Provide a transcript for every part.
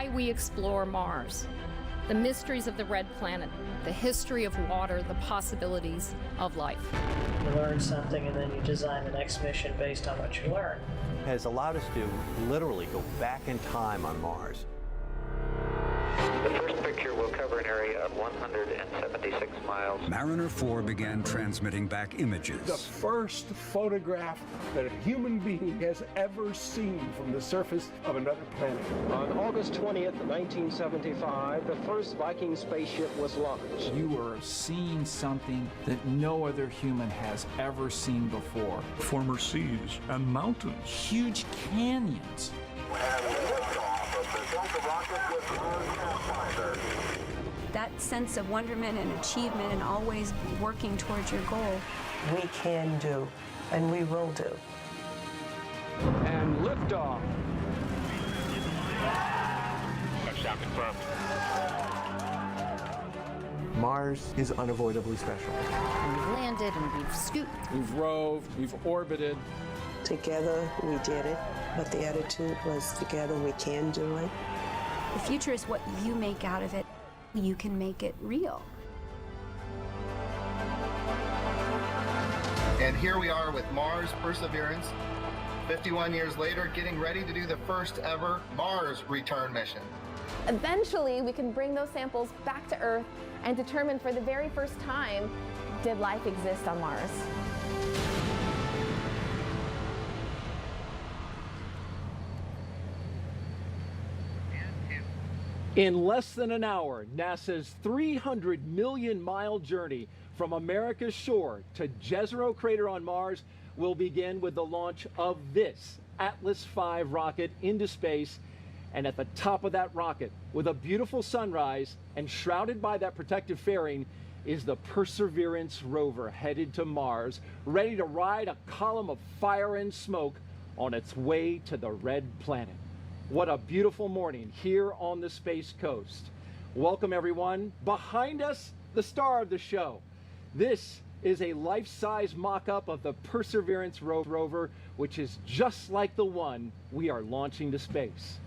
why we explore Mars, the mysteries of the red planet, the history of water, the possibilities of life. You learn something and then you design the next mission based on what you learn. Has allowed us to literally go back in time on Mars. The first picture will cover an area of 176 miles. Mariner 4 began transmitting back images. The first photograph that a human being has ever seen from the surface of another planet. On August 20th, 1975, the first Viking spaceship was launched. You are seeing something that no other human has ever seen before. Former seas and mountains. Huge canyons. That sense of wonderment and achievement and always working towards your goal. We can do, and we will do. And liftoff. Touchdown confirmed. Mars is unavoidably special. We've landed and we've scooped. We've roved, we've orbited. Together we did it, but the attitude was together we can do it. The future is what you make out of it. You can make it real. And here we are with Mars Perseverance, 51 years later, getting ready to do the first ever Mars return mission. Eventually, we can bring those samples back to Earth and determine for the very first time, did life exist on Mars? In less than an hour, NASA's 300 million mile journey from America's shore to Jezero Crater on Mars will begin with the launch of this Atlas V rocket into space. And at the top of that rocket, with a beautiful sunrise and shrouded by that protective fairing, is the Perseverance rover headed to Mars, ready to ride a column of fire and smoke on its way to the red planet. What a beautiful morning here on the Space Coast. Welcome everyone. Behind us, the star of the show. This is a life-size mock-up of the Perseverance rover, which is just like the one we are launching to space.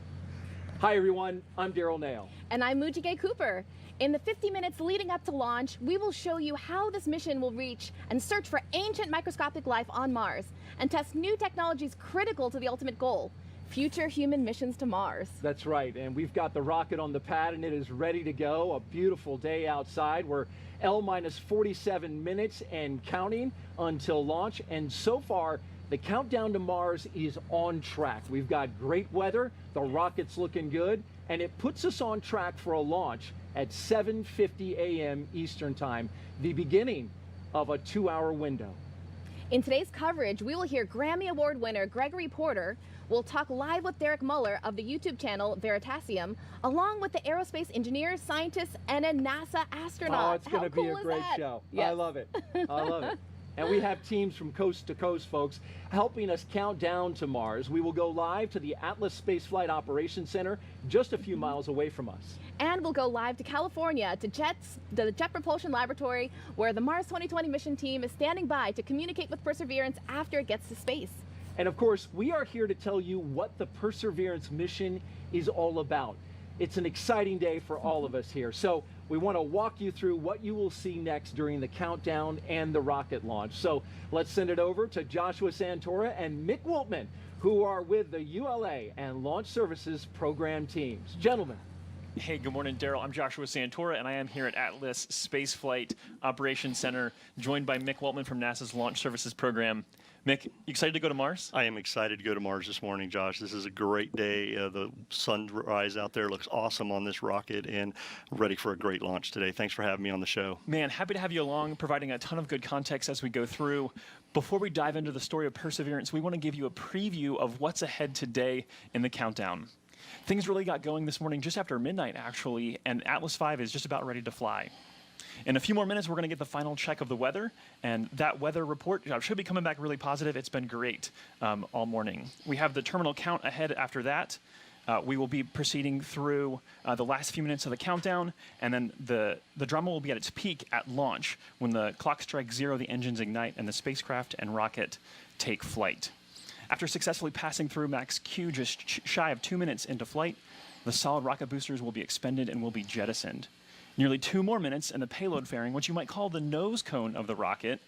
Hi everyone, I'm Daryl Nail. And I'm Mujige Cooper. In the 50 minutes leading up to launch, we will show you how this mission will reach and search for ancient microscopic life on Mars and test new technologies critical to the ultimate goal, future human missions to Mars. That's right, and we've got the rocket on the pad and it is ready to go. A beautiful day outside. We're L-47 minutes and counting until launch, and so far the countdown to Mars is on track. We've got great weather, the rocket's looking good, and it puts us on track for a launch at 7:50 a.m. Eastern Time, the beginning of a 2-hour window. In today's coverage, we will hear Grammy Award winner Gregory Porter. We'll talk live with Derek Muller of the YouTube channel Veritasium, along with the aerospace engineers, scientists, and a NASA astronaut. Oh, it's going to be a great show. Yes. I love it. I love it. And we have teams from coast to coast, folks, helping us count down to Mars. We will go live to the Atlas Spaceflight Operations Center, just a few miles away from us. And we'll go live to California, to the Jet Propulsion Laboratory, where the Mars 2020 mission team is standing by to communicate with Perseverance after it gets to space. And of course, we are here to tell you what the Perseverance mission is all about. It's an exciting day for all of us here. So we want to walk you through what you will see next during the countdown and the rocket launch. So let's send it over to Joshua Santora and Mick Wiltman, who are with the ULA and Launch Services program teams. Gentlemen. Hey, good morning, Daryl. I'm Joshua Santora, and I am here at Atlas Spaceflight Operations Center, joined by Mick Wiltman from NASA's Launch Services program. Mick, you excited to go to Mars? I am excited to go to Mars this morning, Josh. This is a great day. The sunrise out there looks awesome on this rocket, and ready for a great launch today. Thanks for having me on the show. Man, happy to have you along, providing a ton of good context as we go through. Before we dive into the story of Perseverance, we want to give you a preview of what's ahead today in the countdown. Things really got going this morning just after midnight, actually, and Atlas V is just about ready to fly. In a few more minutes, we're going to get the final check of the weather, and that weather report should be coming back really positive. It's been great all morning. We have the terminal count ahead after that. We will be proceeding through the last few minutes of the countdown, and then the drama will be at its peak at launch. When the clock strikes 0, the engines ignite, and the spacecraft and rocket take flight. After successfully passing through max Q just shy of 2 minutes into flight, The solid rocket boosters will be expended and will be jettisoned. Nearly 2 more minutes, and the payload fairing, what you might call the nose cone of the rocket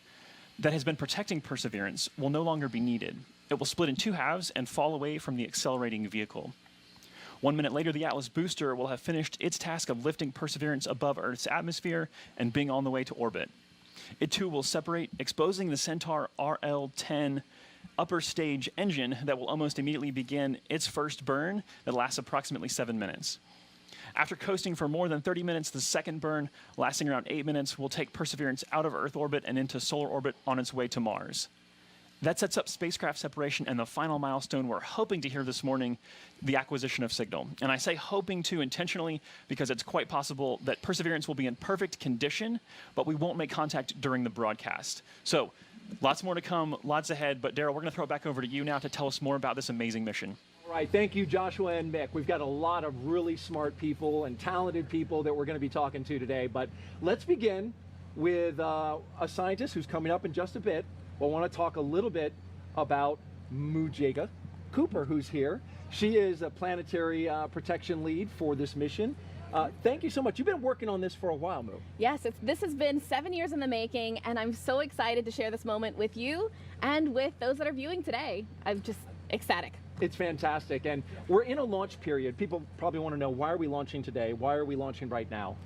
that has been protecting Perseverance, will no longer be needed. It will split in 2 halves and fall away from the accelerating vehicle. 1 minute later, the Atlas booster will have finished its task of lifting Perseverance above Earth's atmosphere and being on the way to orbit. It too will separate, exposing the Centaur RL-10 upper stage engine that will almost immediately begin its first burn that lasts approximately 7 minutes. After coasting for more than 30 minutes, the second burn, lasting around 8 minutes, will take Perseverance out of Earth orbit and into solar orbit on its way to Mars. That sets up spacecraft separation and the final milestone we're hoping to hear this morning, the acquisition of signal. And I say hoping to intentionally because it's quite possible that Perseverance will be in perfect condition, but we won't make contact during the broadcast. So lots more to come, lots ahead, but Daryl, we're going to throw it back over to you now to tell us more about this amazing mission. All right, thank you, Joshua and Mick. We've got a lot of really smart people and talented people that we're going to be talking to today, but let's begin with a scientist who's coming up in just a bit. We'll want to talk a little bit about Mujega Cooper, who's here. She is a planetary protection lead for this mission. Thank you so much. You've been working on this for a while, Moo. Yes, this has been 7 years in the making, and I'm so excited to share this moment with you and with those that are viewing today. I'm just ecstatic. It's fantastic, and we're in a launch period. People probably want to know, why are we launching today? Why are we launching right now?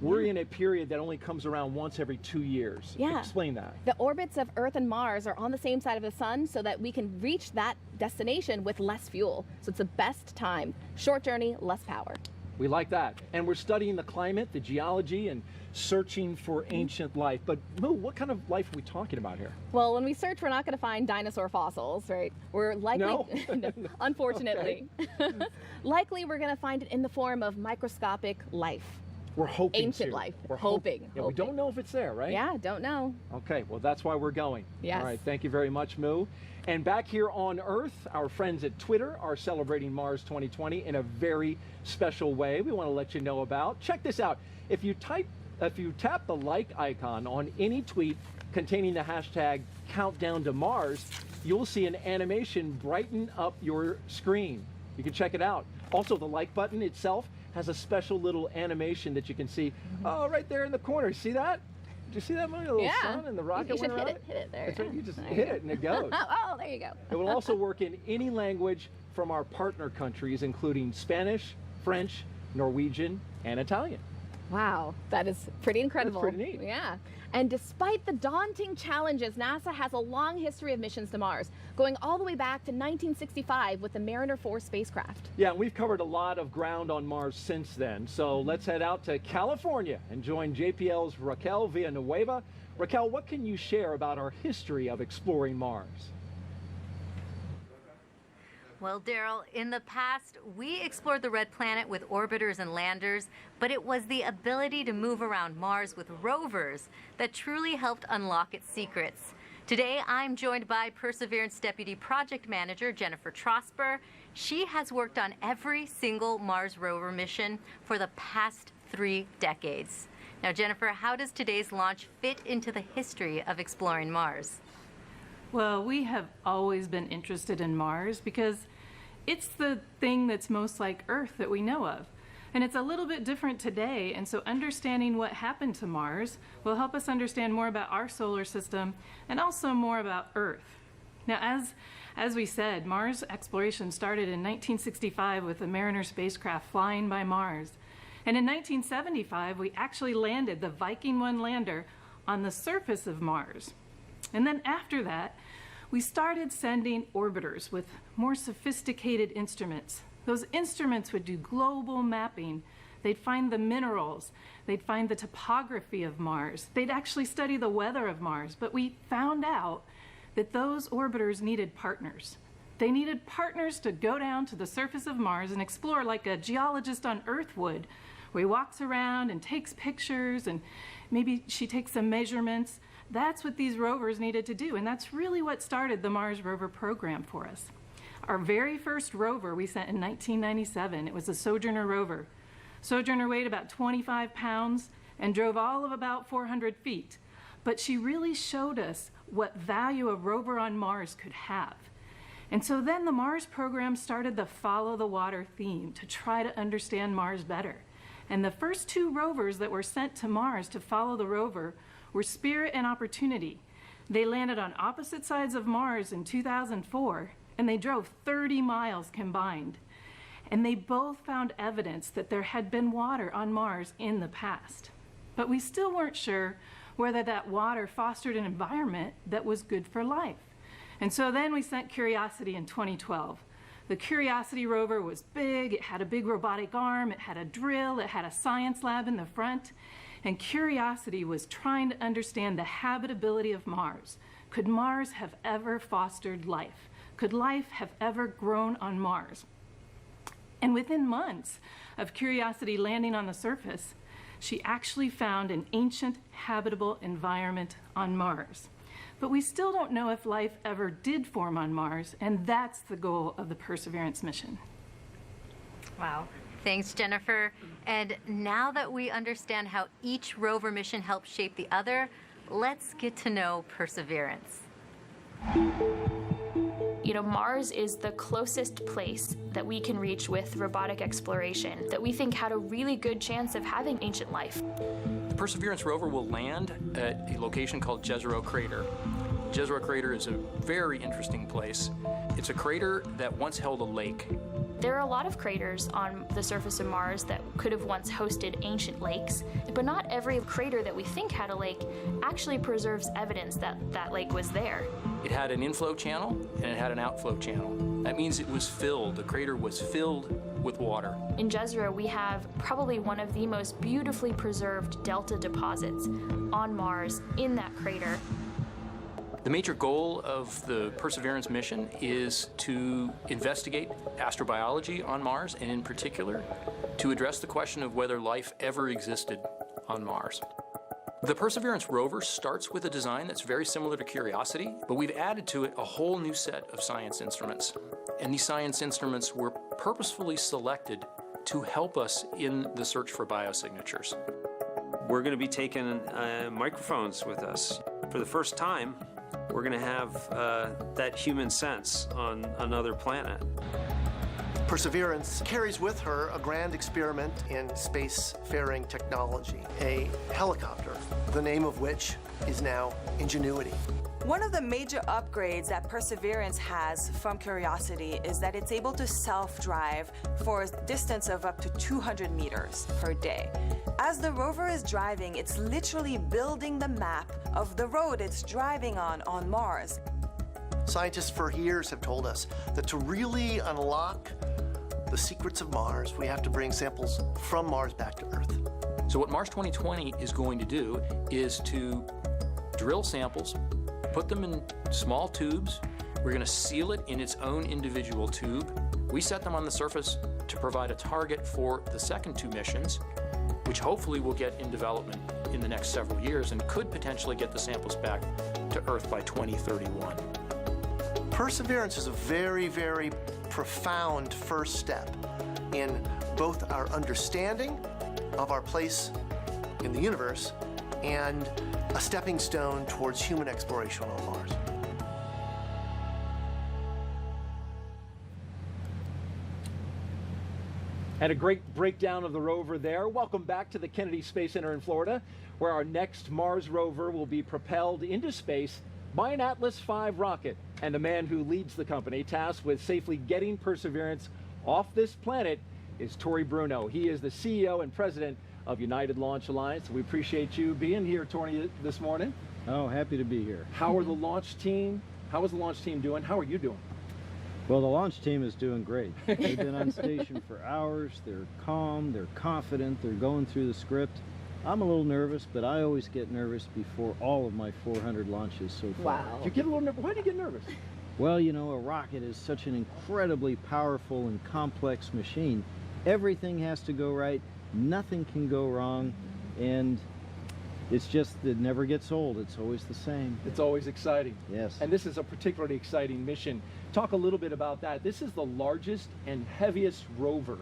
We're in a period that only comes around once every 2 years. Yeah. Explain that. The orbits of Earth and Mars are on the same side of the sun so that we can reach that destination with less fuel. So it's the best time. Short journey, less power. We like that. And we're studying the climate, the geology, and searching for ancient life. But Moo, what kind of life are we talking about here? Well, when we search, we're not going to find dinosaur fossils, right? We're likely, no? Unfortunately, likely we're going to find it in the form of microscopic life. We're hoping ancient to. life. We're hoping. Yeah, we don't know if it's there, right? Yeah, don't know. Okay, well, that's why we're going. Yes. All right, thank you very much, Moo. And back here on Earth, our friends at Twitter are celebrating Mars 2020 in a very special way we want to let you know about. Check this out. If you tap the like icon on any tweet containing the hashtag countdown to Mars, you'll see an animation brighten up your screen. You can check it out. Also, the like button itself has a special little animation that you can see right there in the corner. See that? Did you see that little sun and the rocket you should went around hit it there. That's right. You just hit it and it goes. Oh, there you go. It will also work in any language from our partner countries, including Spanish, French, Norwegian, and Italian. Wow, that is pretty incredible. That's pretty neat. Yeah. And despite the daunting challenges, NASA has a long history of missions to Mars, going all the way back to 1965 with the Mariner 4 spacecraft. Yeah, we've covered a lot of ground on Mars since then. So let's head out to California and join JPL's Raquel Villanueva. Raquel, what can you share about our history of exploring Mars? Well, Daryl, in the past, we explored the red planet with orbiters and landers, but it was the ability to move around Mars with rovers that truly helped unlock its secrets. Today, I'm joined by Perseverance Deputy Project Manager Jennifer Trosper. She has worked on every single Mars rover mission for the past 3 decades. Now, Jennifer, how does today's launch fit into the history of exploring Mars? Well, we have always been interested in Mars because it's the thing that's most like Earth that we know of. And it's a little bit different today, and so understanding what happened to Mars will help us understand more about our solar system and also more about Earth. Now, as we said, Mars exploration started in 1965 with the Mariner spacecraft flying by Mars. And in 1975, we actually landed the Viking 1 lander on the surface of Mars. And then after that, we started sending orbiters with more sophisticated instruments. Those instruments would do global mapping. They'd find the minerals. They'd find the topography of Mars. They'd actually study the weather of Mars. But we found out that those orbiters needed partners. They needed partners to go down to the surface of Mars and explore like a geologist on Earth would, where he walks around and takes pictures and maybe she takes some measurements. That's what these rovers needed to do, and that's really what started the Mars rover program for us. Our very first rover we sent in 1997, it was a Sojourner rover. Sojourner weighed about 25 pounds and drove all of about 400 feet. But she really showed us what value a rover on Mars could have. And so then the Mars program started the Follow the Water theme to try to understand Mars better. And the first 2 rovers that were sent to Mars to follow the rover were Spirit and Opportunity. They landed on opposite sides of Mars in 2004, and they drove 30 miles combined. And they both found evidence that there had been water on Mars in the past. But we still weren't sure whether that water fostered an environment that was good for life. And so then we sent Curiosity in 2012. The Curiosity rover was big, it had a big robotic arm, it had a drill, it had a science lab in the front. And Curiosity was trying to understand the habitability of Mars. Could Mars have ever fostered life? Could life have ever grown on Mars? And within months of Curiosity landing on the surface, she actually found an ancient habitable environment on Mars. But we still don't know if life ever did form on Mars, and that's the goal of the Perseverance mission. Wow. Thanks, Jennifer. And now that we understand how each rover mission helped shape the other, let's get to know Perseverance. You know, Mars is the closest place that we can reach with robotic exploration that we think had a really good chance of having ancient life. The Perseverance rover will land at a location called Jezero Crater. Jezero Crater is a very interesting place. It's a crater that once held a lake. There are a lot of craters on the surface of Mars that could have once hosted ancient lakes, but not every crater that we think had a lake actually preserves evidence that that lake was there. It had an inflow channel and it had an outflow channel. That means it was filled. The crater was filled with water. In Jezero, we have probably one of the most beautifully preserved delta deposits on Mars in that crater. The major goal of the Perseverance mission is to investigate astrobiology on Mars, and in particular, to address the question of whether life ever existed on Mars. The Perseverance rover starts with a design that's very similar to Curiosity, but we've added to it a whole new set of science instruments. And these science instruments were purposefully selected to help us in the search for biosignatures. We're going to be taking microphones with us. For the first time, we're going to have that human sense on another planet. Perseverance carries with her a grand experiment in spacefaring technology, a helicopter, the name of which is now Ingenuity. One of the major upgrades that Perseverance has from Curiosity is that it's able to self-drive for a distance of up to 200 meters per day. As the rover is driving, it's literally building the map of the road it's driving on Mars. Scientists for years have told us that to really unlock the secrets of Mars, we have to bring samples from Mars back to Earth. So what Mars 2020 is going to do is to drill samples, put them in small tubes. We're going to seal it in its own individual tube. We set them on the surface to provide a target for the second 2 missions, which hopefully will get in development in the next several years and could potentially get the samples back to Earth by 2031. Perseverance is a very, very profound first step in both our understanding of our place in the universe and a stepping stone towards human exploration on Mars. And a great breakdown of the rover there. Welcome back to the Kennedy Space Center in Florida, where our next Mars rover will be propelled into space by an Atlas V rocket. And the man who leads the company tasked with safely getting Perseverance off this planet is Tory Bruno. He is the CEO and president of United Launch Alliance. We appreciate you being here, Tory, this morning. Oh, happy to be here. How is the launch team doing? How are you doing? Well, the launch team is doing great. They've been on station for hours. They're calm, they're confident, they're going through the script. I'm a little nervous, but I always get nervous before all of my 400 launches so far. Wow. You get a little nervous. Why do you get nervous? Well, you know, a rocket is such an incredibly powerful and complex machine. Everything has to go right. Nothing can go wrong. And it's just, it never gets old. It's always the same. It's always exciting. Yes. And this is a particularly exciting mission. Talk a little bit about that. This is the largest and heaviest rover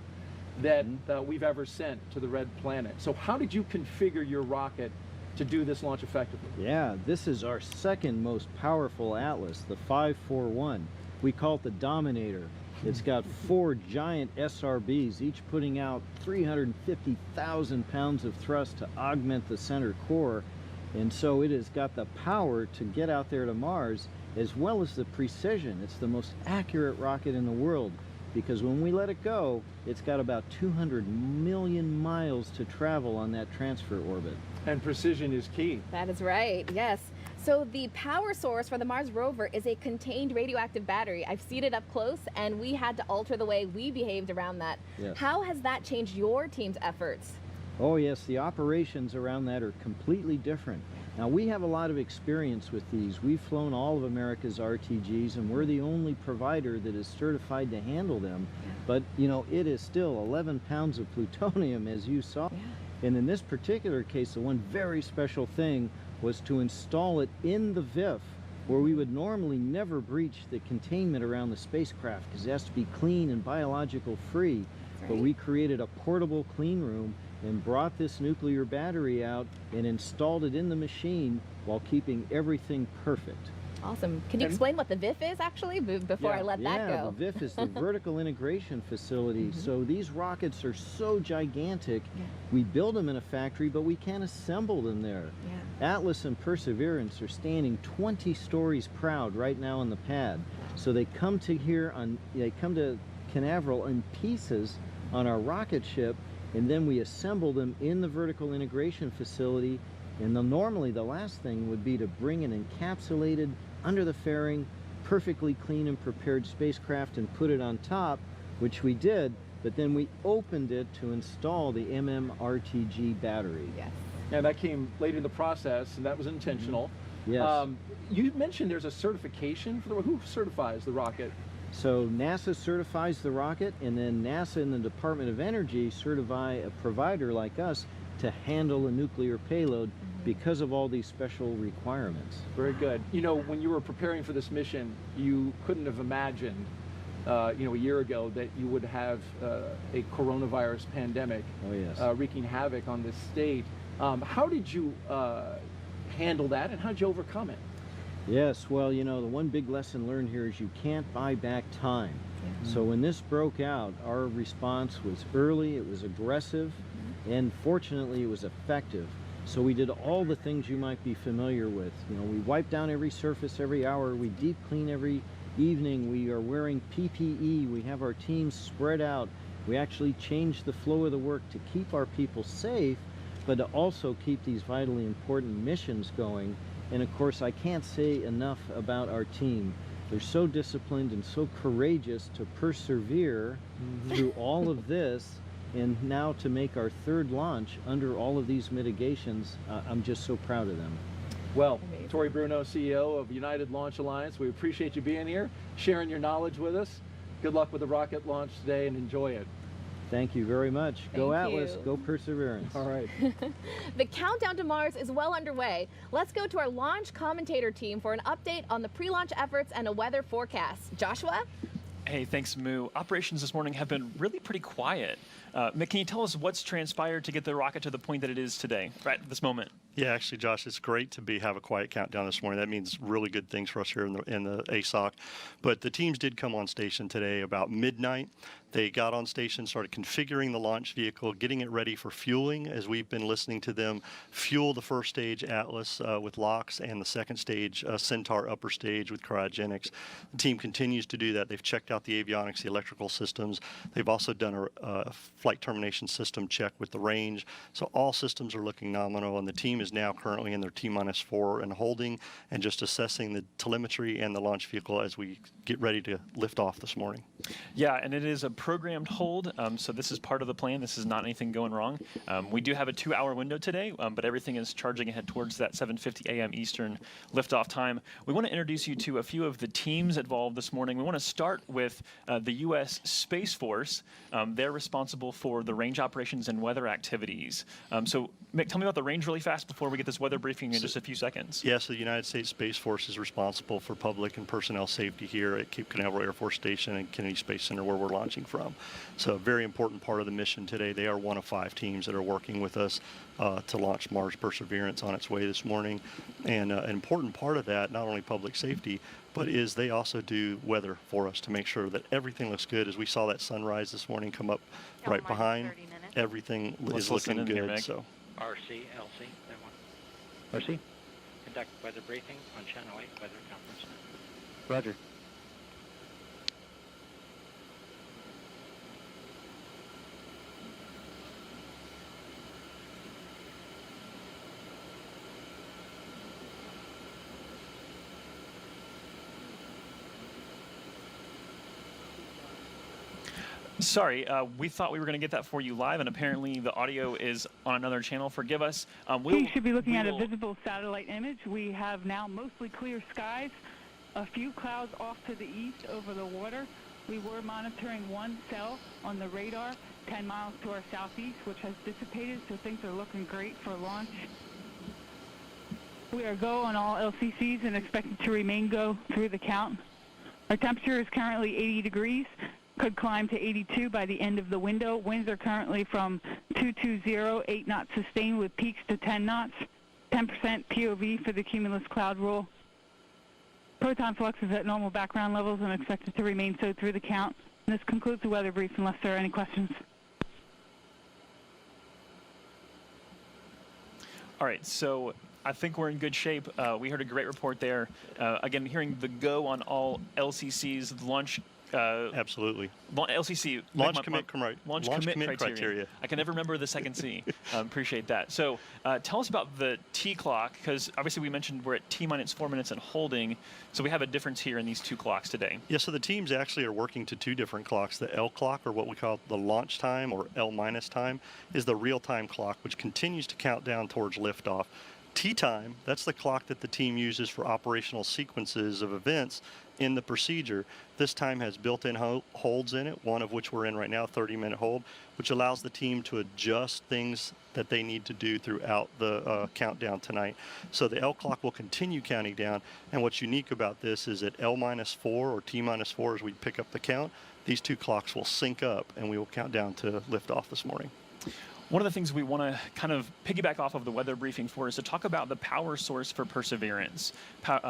that we've ever sent to the Red Planet. So how did you configure your rocket to do this launch effectively? Yeah, this is our second most powerful Atlas, the 541. We call it the Dominator. It's got 4 giant SRBs, each putting out 350,000 pounds of thrust to augment the center core. And so it has got the power to get out there to Mars, as well as the precision. It's the most accurate rocket in the world, because when we let it go, it's got about 200 million miles to travel on that transfer orbit. And precision is key. That is right, yes. So the power source for the Mars rover is a contained radioactive battery. I've seen it up close, and we had to alter the way we behaved around that. Yes. How has that changed your team's efforts? Oh yes, the operations around that are completely different. Now, we have a lot of experience with these. We've flown all of America's RTGs, and we're the only provider that is certified to handle them. But, you know, it is still 11 pounds of plutonium, as you saw. And in this particular case, the one very special thing was to install it in the VIF, where we would normally never breach the containment around the spacecraft, because it has to be clean and biological free. But we created a portable clean room and brought this nuclear battery out and installed it in the machine while keeping everything perfect. Awesome. Can you explain what the VIF is, actually, before I let that go? The VIF is the Vertical Integration Facility. So these rockets are so gigantic, we build them in a factory, but we can't assemble them there. Atlas and Perseverance are standing 20 stories proud right now on the pad. So they come to Canaveral in pieces on our rocket ship, and then we assemble them in the Vertical Integration Facility. And normally the last thing would be to bring an encapsulated, under the fairing, perfectly clean and prepared spacecraft and put it on top, which we did, but then we opened it to install the MMRTG battery. Yes. And that came late in the process, and that was intentional. Yes. You mentioned there's a certification for who certifies the rocket? So NASA certifies the rocket, and then NASA and the Department of Energy certify a provider like us to handle a nuclear payload because of all these special requirements. Very good. You know, when you were preparing for this mission, you couldn't have imagined, you know, a year ago that you would have a coronavirus pandemic wreaking havoc on this state. How did you handle that, and how did you overcome it? Yes, well, you know, the one big lesson learned here is you can't buy back time. So when this broke out, our response was early, it was aggressive, and fortunately it was effective. So we did all the things you might be familiar with. You know, we wipe down every surface every hour, we deep clean every evening, we are wearing PPE, we have our teams spread out. We actually change the flow of the work to keep our people safe, but to also keep these vitally important missions going. And of course, I can't say enough about our team. They're so disciplined and so courageous to persevere through all of this, and now to make our third launch under all of these mitigations. I'm just so proud of them. Well, Tori Bruno, CEO of United Launch Alliance, we appreciate you being here, sharing your knowledge with us. Good luck with the rocket launch today, and enjoy it. Thank you very much. Go Atlas, you. go Perseverance. All right. The countdown to Mars is well underway. Let's go to our launch commentator team for an update on the pre-launch efforts and a weather forecast. Joshua? Hey, thanks, Moo. Operations this morning have been really pretty quiet. Mick, can you tell us what's transpired to get the rocket to the point that it is today, right at this moment? Yeah, actually, Josh, it's great to have a quiet countdown this morning. That means really good things for us here in the ASOC. But the teams did come on station today about midnight. They got on station, started configuring the launch vehicle, getting it ready for fueling, as we've been listening to them fuel the first stage Atlas with LOX and the second stage Centaur upper stage with cryogenics. The team continues to do that. They've checked out the avionics, the electrical systems. They've also done a flight termination system check with the range. So all systems are looking nominal, and the team is now currently in their T-4 and holding, and just assessing the telemetry and the launch vehicle as we get ready to lift off this morning. Yeah, and it is a programmed hold, so this is part of the plan. This is not anything going wrong. We do have a 2-hour window today, but everything is charging ahead towards that 7:50 a.m. Eastern liftoff time. We want to introduce you to a few of the teams involved this morning. We want to start with the U.S. Space Force. They're responsible for the range operations and weather activities. So, Mick, tell me about the range really fast before we get this weather briefing in just a few seconds? Yes, the United States Space Force is responsible for public and personnel safety here at Cape Canaveral Air Force Station and Kennedy Space Center, where we're launching from. So a very important part of the mission today. They are one of 5 teams that are working with us to launch Mars Perseverance on its way this morning. And an important part of that, not only public safety, but is they also do weather for us to make sure that everything looks good. As we saw that sunrise this morning come up right behind, everything is looking good. So. RC, LC, that one. RC, conduct weather briefing on Channel 8 Weather Conference Center. Roger. Sorry, we thought we were going to get that for you live, and apparently the audio is on another channel. Forgive us. You should be looking at a visible satellite image. We have now mostly clear skies, a few clouds off to the east over the water. We were monitoring one cell on the radar 10 miles to our southeast, which has dissipated, so things are looking great for launch. We are go on all LCCs and expected to remain go through the count. Our temperature is currently 80 degrees. Could climb to 82 by the end of the window. Winds are currently from 220, 8 knots sustained with peaks to 10 knots. 10% POV for the cumulus cloud rule. Proton flux is at normal background levels and expected to remain so through the count. And this concludes the weather brief unless there are any questions. All right, so I think we're in good shape. We heard a great report there. Again, hearing the go on all LCCs, launch. Absolutely. LCC. Launch commit criteria. I can never remember the second C. Appreciate that. So tell us about the T clock, because obviously we mentioned we're at T-minus 4 minutes and holding, so we have a difference here in these 2 clocks today. Yeah, so the teams actually are working to 2 different clocks. The L clock, or what we call the launch time, or L- time, is the real-time clock, which continues to count down towards liftoff. T-time, that's the clock that the team uses for operational sequences of events in the procedure. This time has built-in holds in it, one of which we're in right now, 30-minute hold, which allows the team to adjust things that they need to do throughout the countdown tonight. So the L clock will continue counting down, and what's unique about this is at L-4 or T-4 as we pick up the count, these 2 clocks will sync up and we will count down to liftoff this morning. One of the things we want to kind of piggyback off of the weather briefing for is to talk about the power source for Perseverance.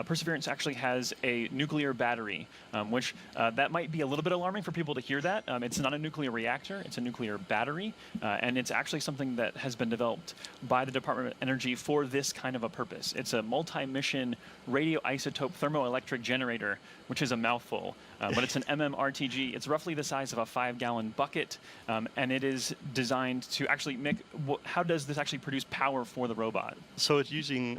Perseverance actually has a nuclear battery, which that might be a little bit alarming for people to hear that. It's not a nuclear reactor, it's a nuclear battery, and it's actually something that has been developed by the Department of Energy for this kind of a purpose. It's a multi-mission radioisotope thermoelectric generator, which is a mouthful, but it's an MMRTG. It's roughly the size of a 5-gallon bucket, and it is designed to actually how does this actually produce power for the robot? So it's using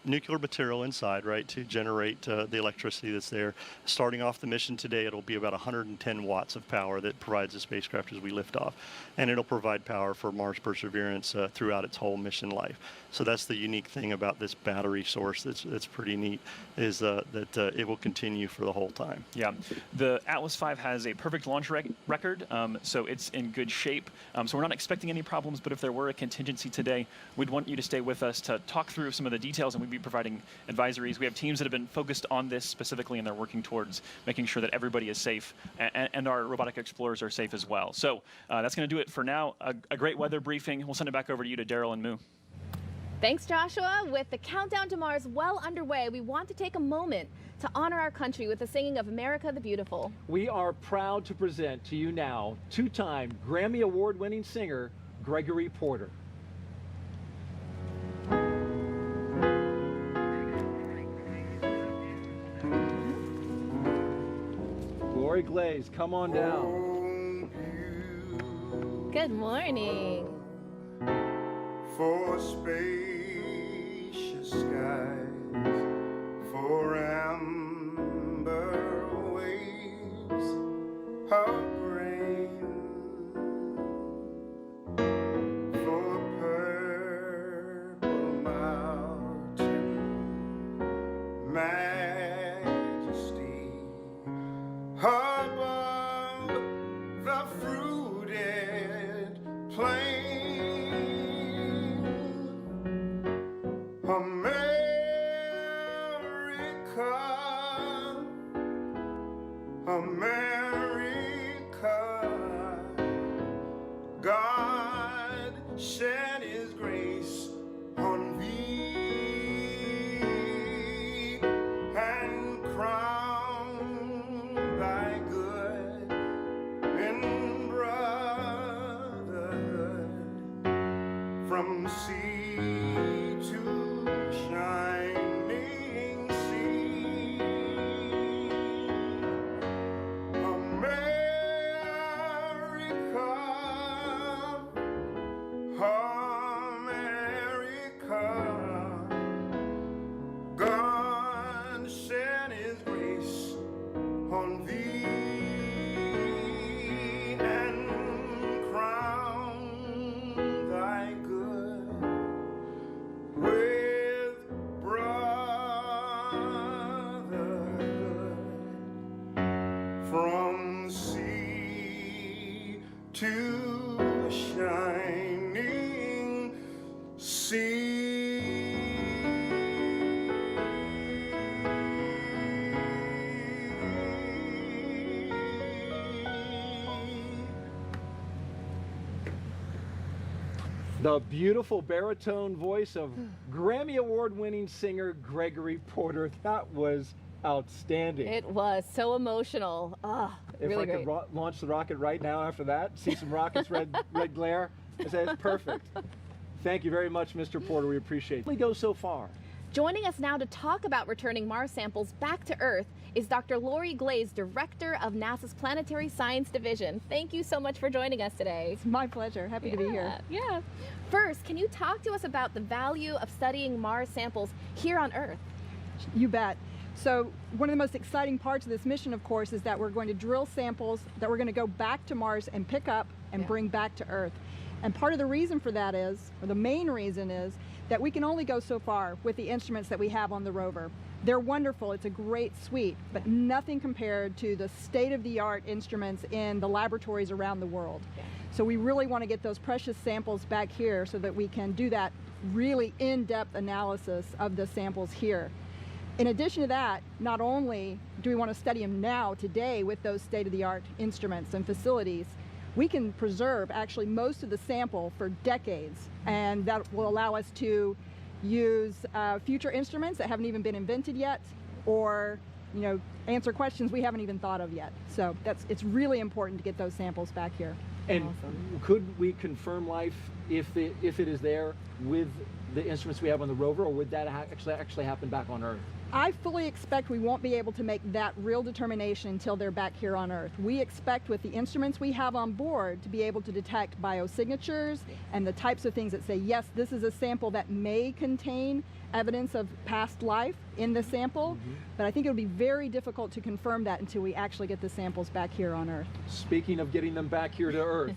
nuclear material inside, right, to generate the electricity that's there. Starting off the mission today, it'll be about 110 watts of power that provides the spacecraft as we lift off. And it'll provide power for Mars Perseverance throughout its whole mission life. So that's the unique thing about this battery source that's pretty neat, is that it will continue for the whole time. Yeah. The Atlas V has a perfect launch record, so it's in good shape. So we're not expecting any problems, but if there were a contingency today, we'd want you to stay with us to talk through some of the details, and we'd be providing advisories. We have teams that have been focused on this specifically, and they're working towards making sure that everybody is safe, and our robotic explorers are safe as well. So that's going to do it for now. A great weather briefing. We'll send it back over to you, to Daryl and Moo. Thanks, Joshua. With the countdown to Mars well underway, we want to take a moment to honor our country with the singing of America the Beautiful. We are proud to present to you now 2-time Grammy Award-winning singer Gregory Porter. Glory Glaze, come on down. Good morning. For spacious skies, for amber waves of grain, for purple mountain majesty above the fruited plain. America, God shed his grace on thee and crown thy good in brotherhood from sea to shining sea. America, God shed his grace on thee and crown thy good with brotherhood from sea to shining sea. The beautiful baritone voice of Grammy Award-winning singer Gregory Porter. That was outstanding. It was so emotional. Ah, If really I great. could launch the rocket right now after that, see some rockets, red glare, I say it's perfect. Thank you very much, Mr. Porter. We appreciate it. We go so far. Joining us now to talk about returning Mars samples back to Earth is Dr. Lori Glaze, Director of NASA's Planetary Science Division. Thank you so much for joining us today. It's my pleasure. Happy to be here. Yeah. First, can you talk to us about the value of studying Mars samples here on Earth? You bet. So one of the most exciting parts of this mission, of course, is that we're going to drill samples that we're going to go back to Mars and pick up and bring back to Earth. And part of the reason for that is, or the main reason is, that we can only go so far with the instruments that we have on the rover. They're wonderful, it's a great suite, but nothing compared to the state-of-the-art instruments in the laboratories around the world. So we really want to get those precious samples back here so that we can do that really in-depth analysis of the samples here. In addition to that, not only do we want to study them now, today, with those state-of-the-art instruments and facilities, we can preserve actually most of the sample for decades, and that will allow us to use future instruments that haven't even been invented yet, or answer questions we haven't even thought of yet. So it's really important to get those samples back here. And could we confirm life if it is there with the instruments we have on the rover, or would that actually happen back on Earth? I fully expect we won't be able to make that real determination until they're back here on Earth. We expect with the instruments we have on board to be able to detect biosignatures and the types of things that say, yes, this is a sample that may contain evidence of past life in the sample, but I think it would be very difficult to confirm that until we actually get the samples back here on Earth. Speaking of getting them back here to Earth,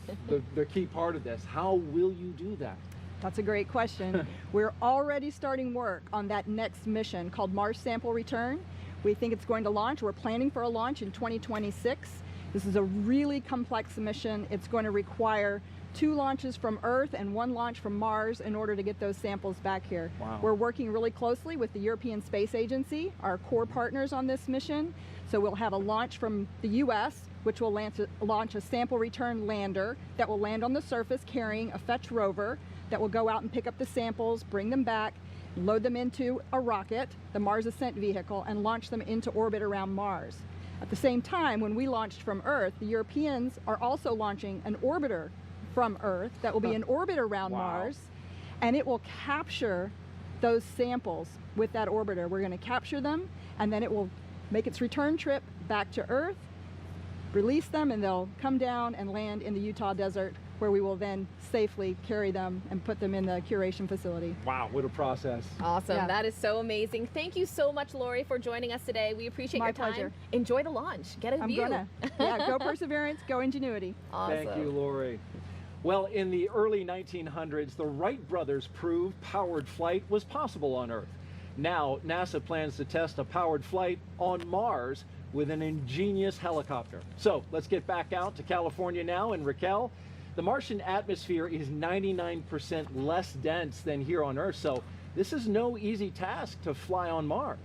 the key part of this, how will you do that? That's a great question. We're already starting work on that next mission called Mars Sample Return. We think it's going to launch. We're planning for a launch in 2026. This is a really complex mission. It's going to require 2 launches from Earth and 1 launch from Mars in order to get those samples back here. Wow. We're working really closely with the European Space Agency, our core partners on this mission. So we'll have a launch from the US, which will launch a sample return lander that will land on the surface carrying a fetch rover that will go out and pick up the samples, bring them back, load them into a rocket, the Mars Ascent Vehicle, and launch them into orbit around Mars. At the same time, when we launched from Earth, the Europeans are also launching an orbiter from Earth that will be in orbit around Mars, and it will capture those samples with that orbiter. We're going to capture them, and then it will make its return trip back to Earth, release them, and they'll come down and land in the Utah desert, where we will then safely carry them and put them in the curation facility. Wow, what a process. Awesome. Yeah. That is so amazing. Thank you so much, Lori, for joining us today. We appreciate your time. pleasure. Enjoy the launch. Get a view. Go Perseverance, go Ingenuity. Awesome. Thank you, Lori. Well, in the early 1900s, the Wright brothers proved powered flight was possible on Earth. Now, NASA plans to test a powered flight on Mars with an ingenious helicopter. So let's get back out to California now. And Raquel, the Martian atmosphere is 99% less dense than here on Earth, so this is no easy task to fly on Mars.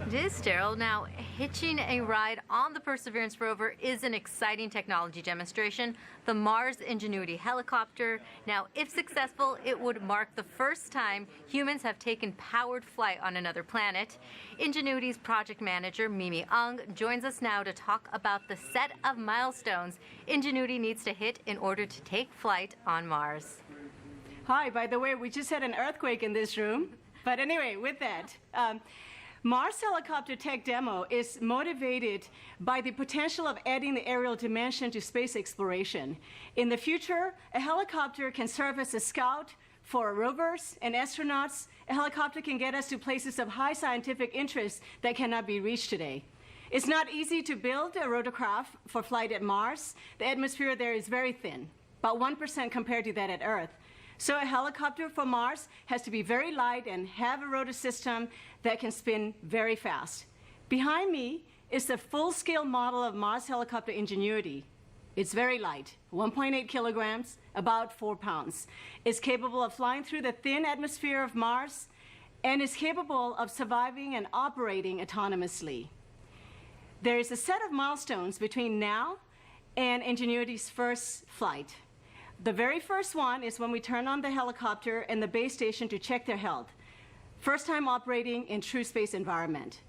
It is, Daryl. Now, hitching a ride on the Perseverance rover is an exciting technology demonstration. The Mars Ingenuity helicopter. Now, if successful, it would mark the first time humans have taken powered flight on another planet. Ingenuity's project manager, Mimi Ung, joins us now to talk about the set of milestones Ingenuity needs to hit in order to take flight on Mars. Hi, by the way, we just had an earthquake in this room. But anyway, with that, Mars helicopter tech demo is motivated by the potential of adding the aerial dimension to space exploration. In the future, a helicopter can serve as a scout for rovers and astronauts. A helicopter can get us to places of high scientific interest that cannot be reached today. It's not easy to build a rotorcraft for flight at Mars. The atmosphere there is very thin, about 1% compared to that at Earth. So a helicopter for Mars has to be very light and have a rotor system that can spin very fast. Behind me is the full-scale model of Mars helicopter Ingenuity. It's very light, 1.8 kilograms, about 4 pounds. It's capable of flying through the thin atmosphere of Mars and is capable of surviving and operating autonomously. There is a set of milestones between now and Ingenuity's first flight. The very first one is when we turn on the helicopter and the base station to check their health. First time operating in true space environment.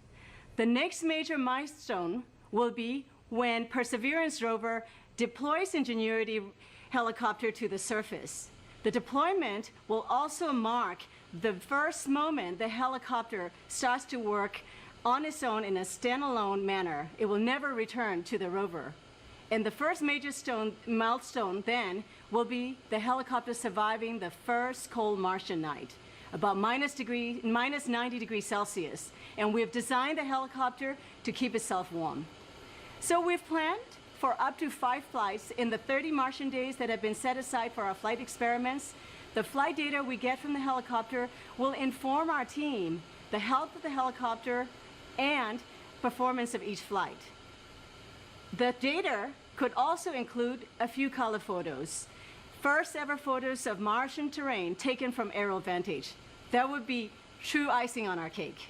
The next major milestone will be when Perseverance rover deploys Ingenuity helicopter to the surface. The deployment will also mark the first moment the helicopter starts to work on its own in a standalone manner. It will never return to the rover. And the first major milestone then will be the helicopter surviving the first cold Martian night, about minus 90 degrees Celsius. And we've designed the helicopter to keep itself warm. So we've planned for up to 5 flights in the 30 Martian days that have been set aside for our flight experiments. The flight data we get from the helicopter will inform our team the health of the helicopter and performance of each flight. The data could also include a few color photos. First ever photos of Martian terrain taken from aerial vantage. That would be true icing on our cake.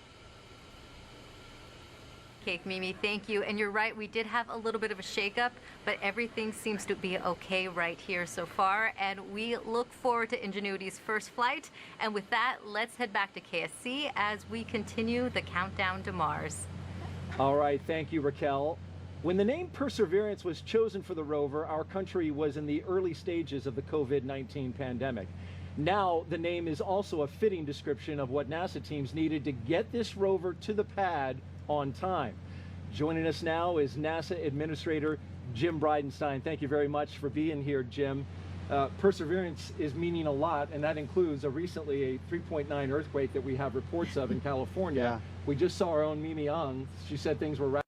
Mimi, thank you. And you're right, we did have a little bit of a shakeup, but everything seems to be okay right here so far. And we look forward to Ingenuity's first flight. And with that, let's head back to KSC as we continue the countdown to Mars. All right, thank you, Raquel. When the name Perseverance was chosen for the rover, our country was in the early stages of the COVID-19 pandemic. Now, the name is also a fitting description of what NASA teams needed to get this rover to the pad on time. Joining us now is NASA Administrator Jim Bridenstine. Thank you very much for being here, Jim. Perseverance is meaning a lot, and that includes recently a 3.9 earthquake that we have reports of in California. Yeah. We just saw our own Mimi Ung. She said things were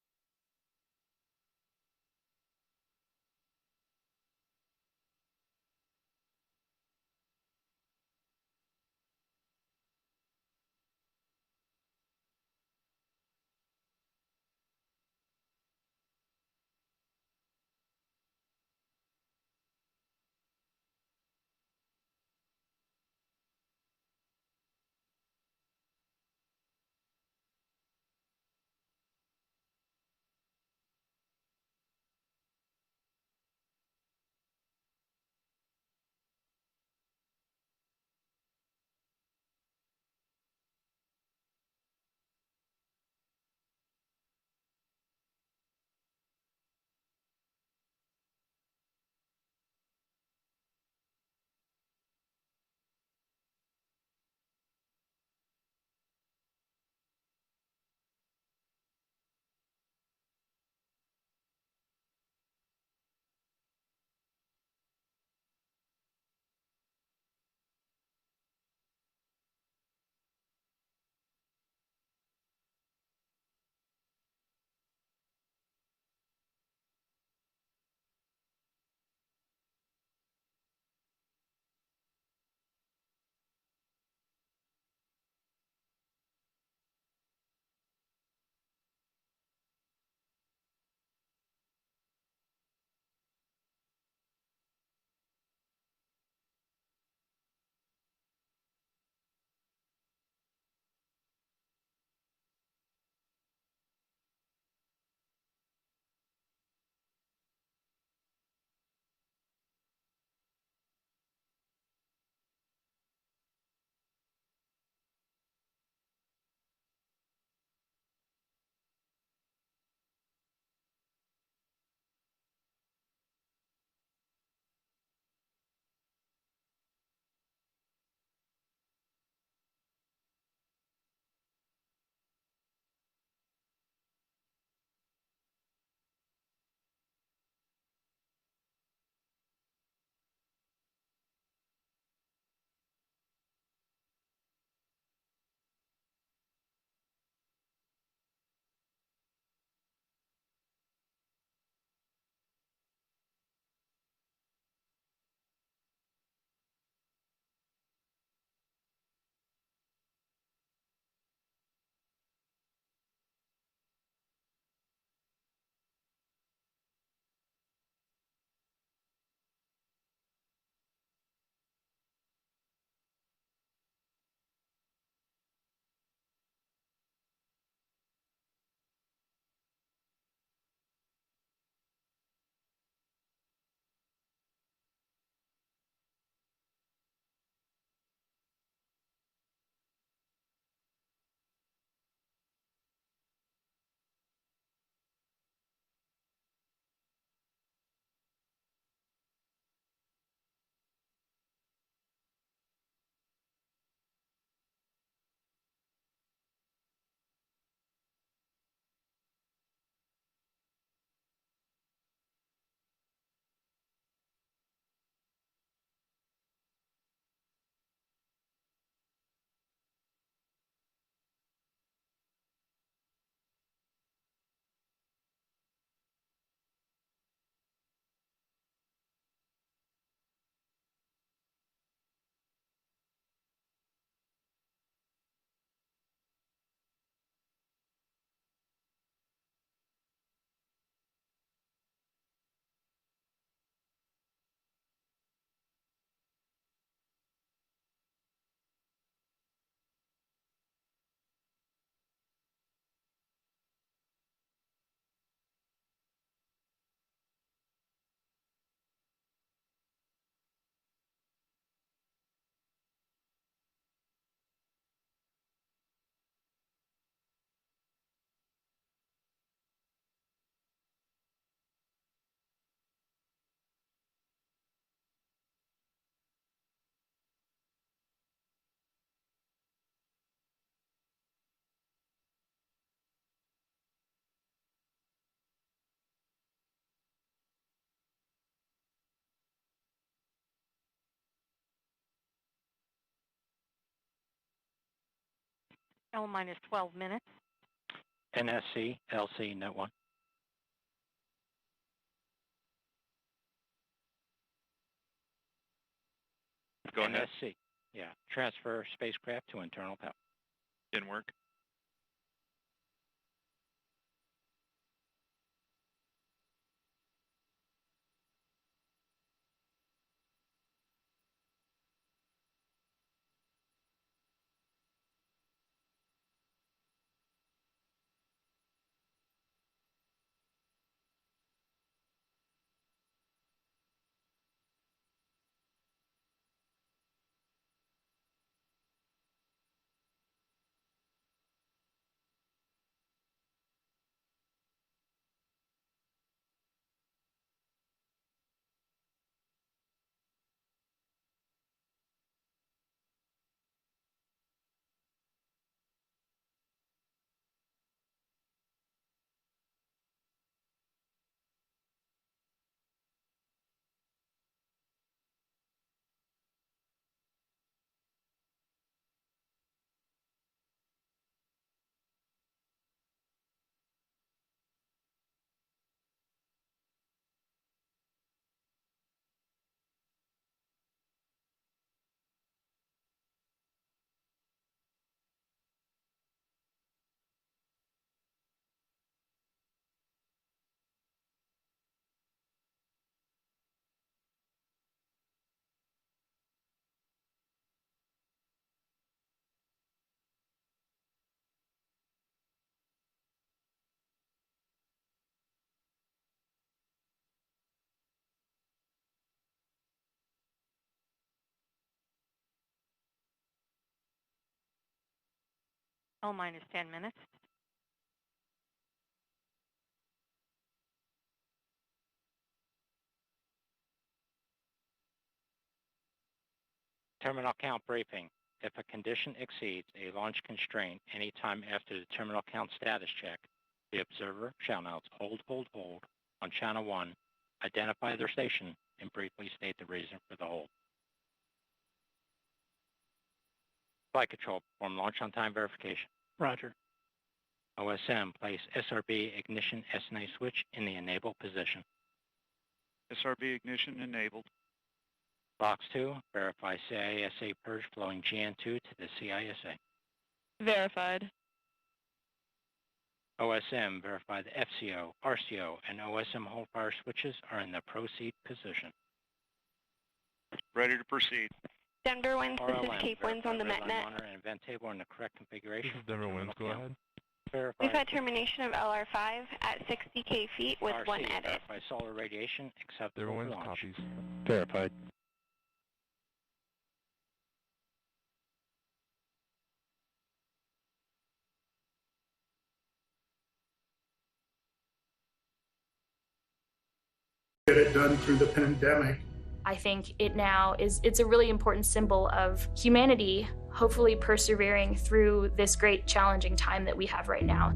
L minus 12 minutes. NSC, LC, Net 1. Go ahead. NSC, yeah. Transfer spacecraft to internal power. Didn't work. L minus 10 minutes. Terminal count briefing. If a condition exceeds a launch constraint any time after the terminal count status check, the observer shall announce hold on channel 1, identify their station, and briefly state the reason for the hold. Flight control, perform launch on time verification. Roger. OSM, place SRB ignition SNA switch in the enable position. SRB ignition enabled. Box 2, verify CISA purge flowing GN2 to the CISA. Verified. OSM, verify the FCO, RCO, and OSM hold fire switches are in the proceed position. Ready to proceed. Denver winds, this is Cape winds on the Redline MetNet. monitor and event table are in the correct configuration. This is Denver winds, go ahead. Verify We've had termination of LR5 at 60K feet with RC, one edit. verify solar radiation acceptable Denver for winds, launch. copies. Verified. Get it done through the pandemic. I think it's a really important symbol of humanity, hopefully persevering through this great challenging time that we have right now.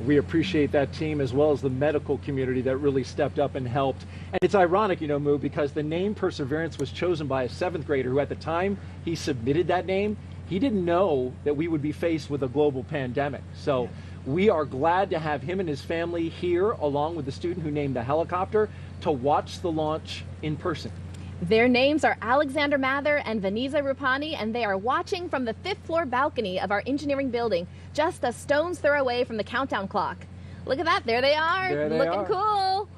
We appreciate that team as well as the medical community that really stepped up and helped. And it's ironic, you know, Moo, because the name Perseverance was chosen by a 7th grader who at the time he submitted that name, he didn't know that we would be faced with a global pandemic. So we are glad to have him and his family here along with the student who named the helicopter to watch the launch in person. Their names are Alexander Mather and Vanessa Rupani, and they are watching from the 5th floor balcony of our engineering building, just a stone's throw away from the countdown clock. Look at that, there they are, There they looking are. cool.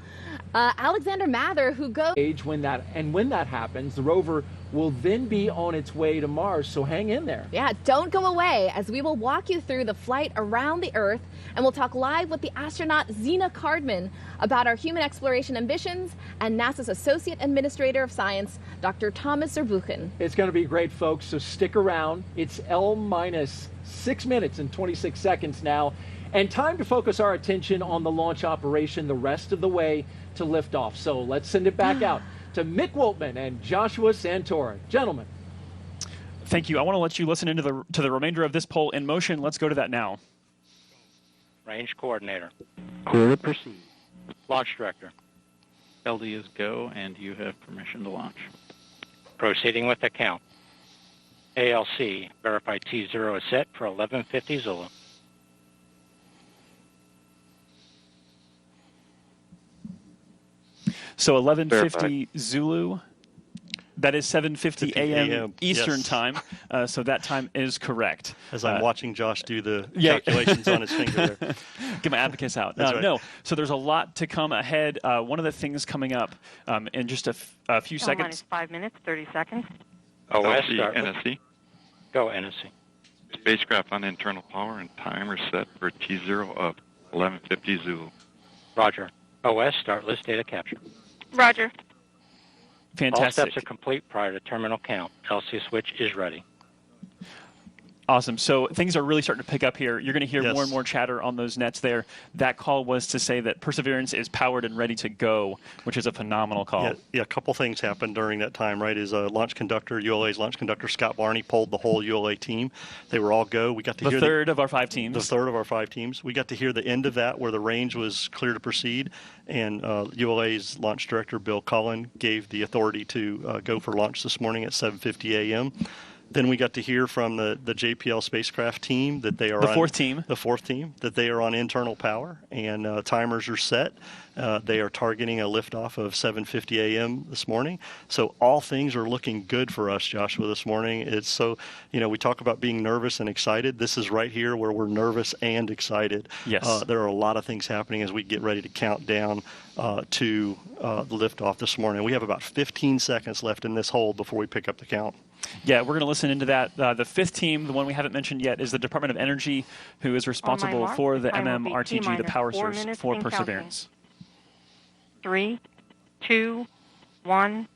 Alexander Mather, who goes... When that happens, the rover will then be on its way to Mars, so hang in there. Yeah, don't go away, as we will walk you through the flight around the Earth, and we'll talk live with the astronaut Zena Cardman about our human exploration ambitions and NASA's Associate Administrator of Science, Dr. Thomas Zurbuchen. It's going to be great, folks, so stick around. It's L minus 6 minutes and 26 seconds now, and time to focus our attention on the launch operation the rest of the way to liftoff. So let's send it back out to Mick Woltman and Joshua Santora. Gentlemen. Thank you. I want to let you listen into the remainder of this poll in motion. Let's go to that now. Range coordinator. Clear to proceed. Launch director. LD is go, and you have permission to launch. Proceeding with the count. ALC, verify T0 is set for 1150 Zulu. So 1150 Zulu. That is 7:50 a.m. Eastern yes. time, so that time is correct. As I'm watching Josh do the calculations on his finger there. Get my abacus out. That's right. No, so there's a lot to come ahead. One of the things coming up in just a few seconds. Minus 5 minutes, 30 seconds. OS, NSC. Go, NSC. Spacecraft on internal power and timer set for T0 of 1150 Zulu. Roger. OS, start list data capture. Roger. Fantastic. All steps are complete prior to terminal count. LC switch is ready. Awesome. So things are really starting to pick up here. You're going to hear Yes. more and more chatter on those nets there. That call was to say that Perseverance is powered and ready to go, which is a phenomenal call. Yeah, a couple things happened during that time, right? Is launch conductor, ULA's launch conductor, Scott Barney, pulled the whole ULA team. They were all go. We got to hear the third of our 5 teams. The third of our 5 teams. We got to hear the end of that where the range was clear to proceed, and ULA's launch director, Bill Cullen, gave the authority to go for launch this morning at 7:50 a.m. Then we got to hear from the JPL spacecraft team that they are the fourth team, that they are on internal power, and timers are set. They are targeting a liftoff of 7:50 a.m. this morning. So all things are looking good for us, Joshua, this morning. It's so, we talk about being nervous and excited. This is right here where we're nervous and excited. Yes. There are a lot of things happening as we get ready to count down to the liftoff this morning. We have about 15 seconds left in this hold before we pick up the count. Yeah, we're going to listen into that. The fifth team, the one we haven't mentioned yet, is the Department of Energy, who is responsible for the MMRTG, the power source for Perseverance. 3, 2, 1,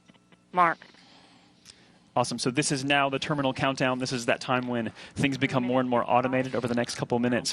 mark. Awesome. So this is now the terminal countdown. This is that time when things become more and more automated over the next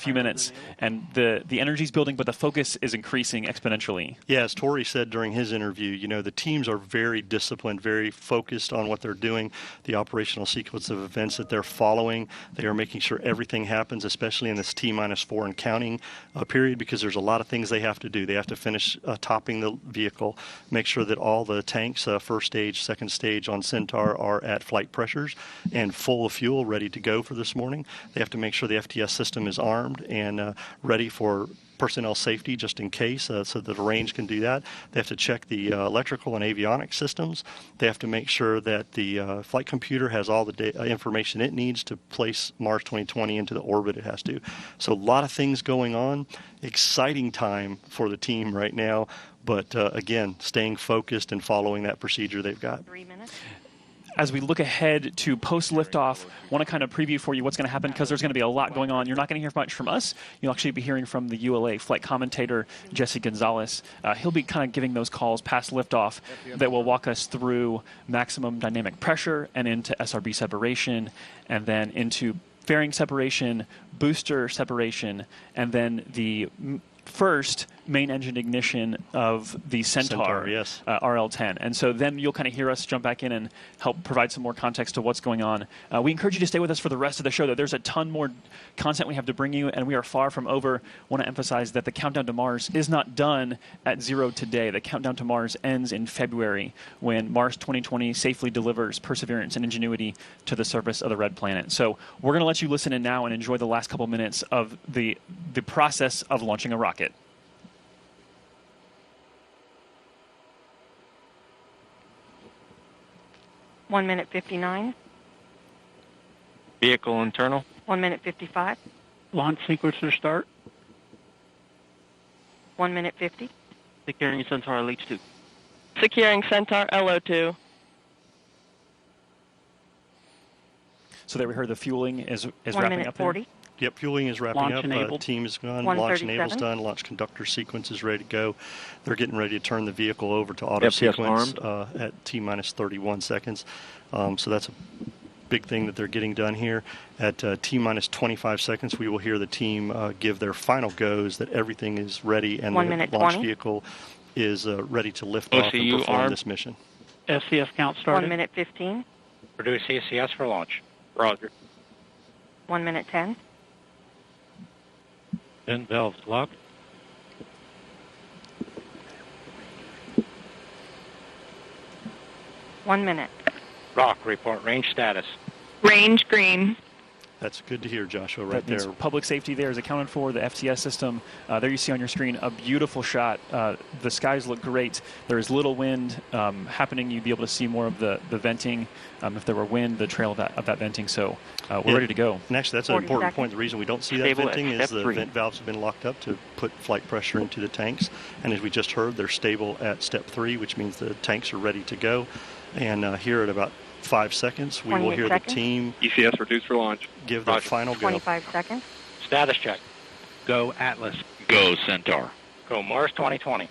few minutes, and the energy's building, but the focus is increasing exponentially. Yeah, as Tori said during his interview, the teams are very disciplined, very focused on what they're doing, the operational sequence of events that they're following. They are making sure everything happens, especially in this T-4 and counting period, because there's a lot of things they have to do. They have to finish topping the vehicle, make sure that all the tanks, first stage, second stage on Centaur, are at flight pressures and full of fuel, ready to go for this morning. They have to make sure the FTS system is armed and ready for personnel safety just in case, so that the range can do that. They have to check the electrical and avionics systems. They have to make sure that the flight computer has all the information it needs to place Mars 2020 into the orbit it has to. So a lot of things going on. Exciting time for the team right now, but again, staying focused and following that procedure they've got. 3 minutes. As we look ahead to post-liftoff, want to kind of preview for you what's going to happen, because there's going to be a lot going on. You're not going to hear much from us. You'll actually be hearing from the ULA flight commentator, Jesse Gonzalez. He'll be kind of giving those calls past liftoff that will walk us through maximum dynamic pressure and into SRB separation, and then into fairing separation, booster separation, and then the first main engine ignition of the Centaur, yes. RL-10. And so then you'll kind of hear us jump back in and help provide some more context to what's going on. We encourage you to stay with us for the rest of the show, though. There's a ton more content we have to bring you, and we are far from over. Want to emphasize that the countdown to Mars is not done at 0 today. The countdown to Mars ends in February, when Mars 2020 safely delivers Perseverance and Ingenuity to the surface of the red planet. So we're going to let you listen in now and enjoy the last couple minutes of the process of launching a rocket. One minute 59. Vehicle internal. 1 minute 55. Launch sequencer start. 1 minute 50. Securing Centaur LH2. Securing Centaur LO2. So there we heard the fueling is 1 wrapping minute up 40. there. Yep, fueling is wrapping Launch up. enabled. Team is gone. Launch enable's 137. done. Launch conductor sequence is ready to go. They're getting ready to turn the vehicle over to auto sequence at T-31 seconds. So that's a big thing that they're getting done here. At T-25 seconds, we will hear the team give their final goes that everything is ready and 1 the minute launch 20. vehicle is ready to lift off and perform this mission. SCS count started. 1 minute 15. Produce ECS for launch. Roger. 1 minute 10. Vent valves locked. One minute. Rock, report range status. Range green. That's good to hear, Joshua, right That means there. public safety there is accounted for, the FTS system. There you see on your screen a beautiful shot. The skies look great. There is little wind happening. You'd be able to see more of the venting. If there were wind, the trail of that venting. So we're ready to go. And actually, that's an important point. The reason we don't see that Stable venting at is step the 3. vent valves have been locked up to put flight pressure into the tanks. And as we just heard, they're stable at step 3, which means the tanks are ready to go. And here at about 5 seconds, we will hear the team ECS reduced for launch. Give their final go. 25 seconds. Status check. Go Atlas. Go Centaur. Go Mars 2020.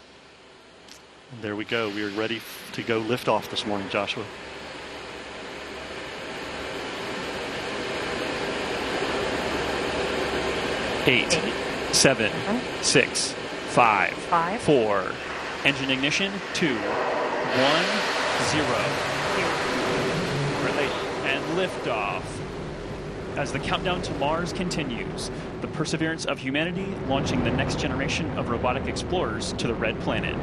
There we go. We are ready to go lift off this morning, Joshua. Eight, 7, 6, 5, 4. Engine ignition. 2, 1, 0. Release. And liftoff. As the countdown to Mars continues, the perseverance of humanity launching the next generation of robotic explorers to the Red Planet.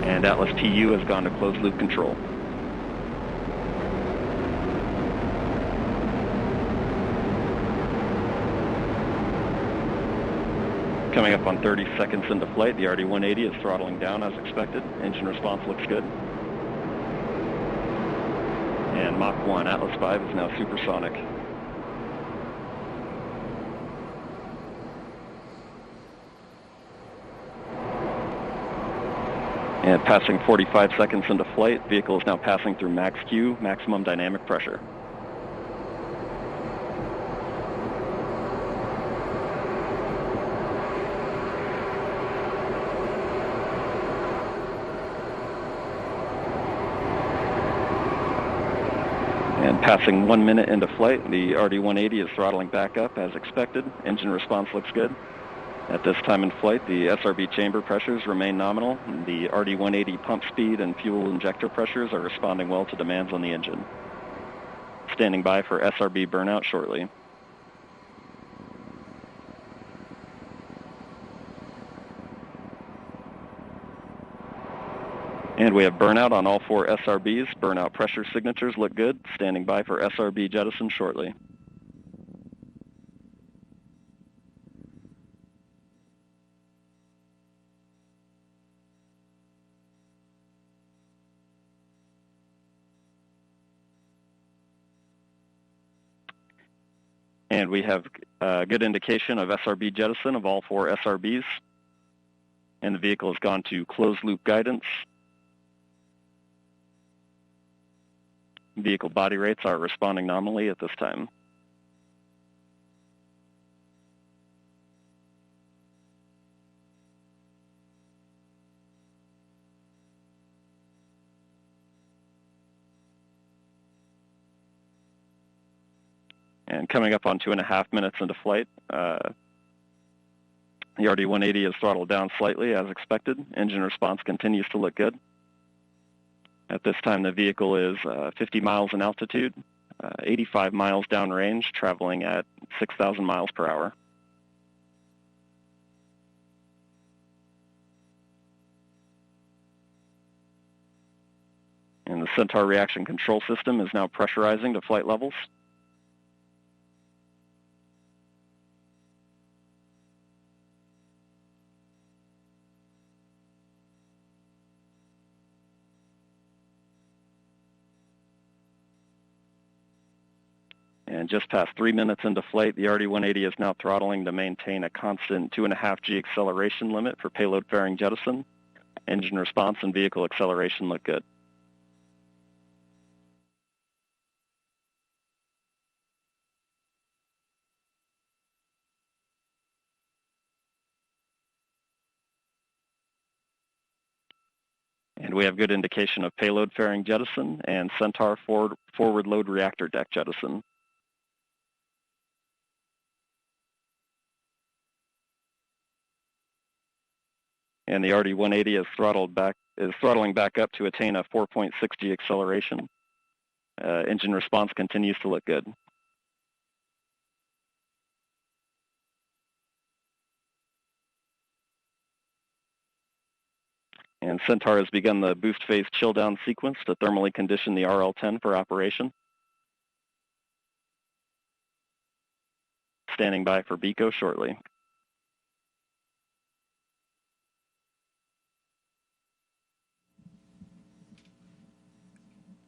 And Atlas TU has gone to closed loop control. Coming up on 30 seconds into flight, the RD-180 is throttling down as expected. Engine response looks good. And Mach 1, Atlas 5 is now supersonic. And passing 45 seconds into flight, vehicle is now passing through max Q, maximum dynamic pressure. And passing 1 minute into flight, the RD-180 is throttling back up as expected. Engine response looks good. At this time in flight, the SRB chamber pressures remain nominal. The RD-180 pump speed and fuel injector pressures are responding well to demands on the engine. Standing by for SRB burnout shortly. And we have burnout on all 4 SRBs. Burnout pressure signatures look good. Standing by for SRB jettison shortly. And we have a good indication of SRB jettison of all 4 SRBs. And the vehicle has gone to closed loop guidance. Vehicle body rates are responding nominally at this time. And coming up on 2.5 minutes into flight, the RD-180 is throttled down slightly as expected. Engine response continues to look good. At this time, the vehicle is 50 miles in altitude, 85 miles downrange, traveling at 6,000 miles per hour. And the Centaur reaction control system is now pressurizing to flight levels. And just past 3 minutes into flight, the RD-180 is now throttling to maintain a constant 2.5 G acceleration limit for payload fairing jettison. Engine response and vehicle acceleration look good. And we have good indication of payload fairing jettison and Centaur forward load reactor deck jettison. And the RD-180 is throttling back up to attain a 4.6 G acceleration. Engine response continues to look good. And Centaur has begun the boost phase chill down sequence to thermally condition the RL-10 for operation. Standing by for BECO shortly.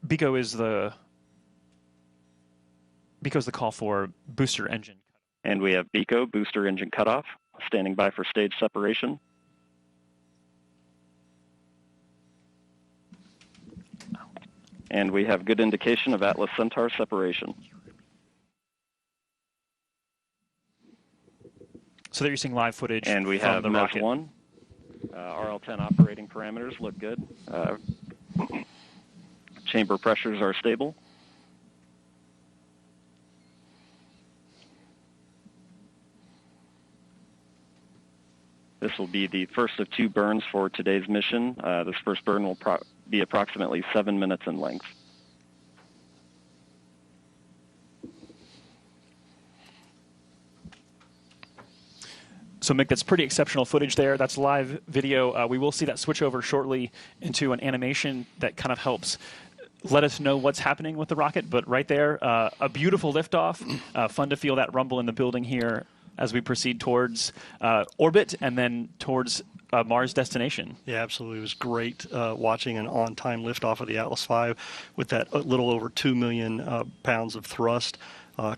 BECO's the call for booster engine. And we have BECO, booster engine cutoff, standing by for stage separation. And we have good indication of Atlas Centaur separation. So there you're seeing live footage. And we from have the rocket. MESZ-1. RL-10 operating parameters look good. Chamber pressures are stable. This will be the first of 2 burns for today's mission. This first burn will be approximately 7 minutes in length. So, Mick, that's pretty exceptional footage there. That's live video. We will see that switch over shortly into an animation that kind of helps let us know what's happening with the rocket. But right there, a beautiful liftoff. Fun to feel that rumble in the building here as we proceed towards orbit and then towards Mars destination. Yeah, absolutely. It was great watching an on-time liftoff of the Atlas V with that little over 2 million pounds of thrust.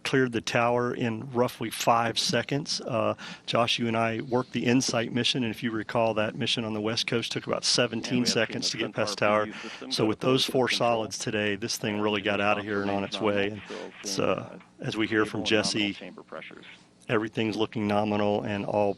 Cleared the tower in roughly 5 seconds. Josh, you and I worked the InSight mission, and if you recall, that mission on the West Coast took about 17 seconds to get past tower. So with those 4 solids today, this thing really got out of here and on its way. And it's, as we hear from Jesse, everything's looking nominal, and all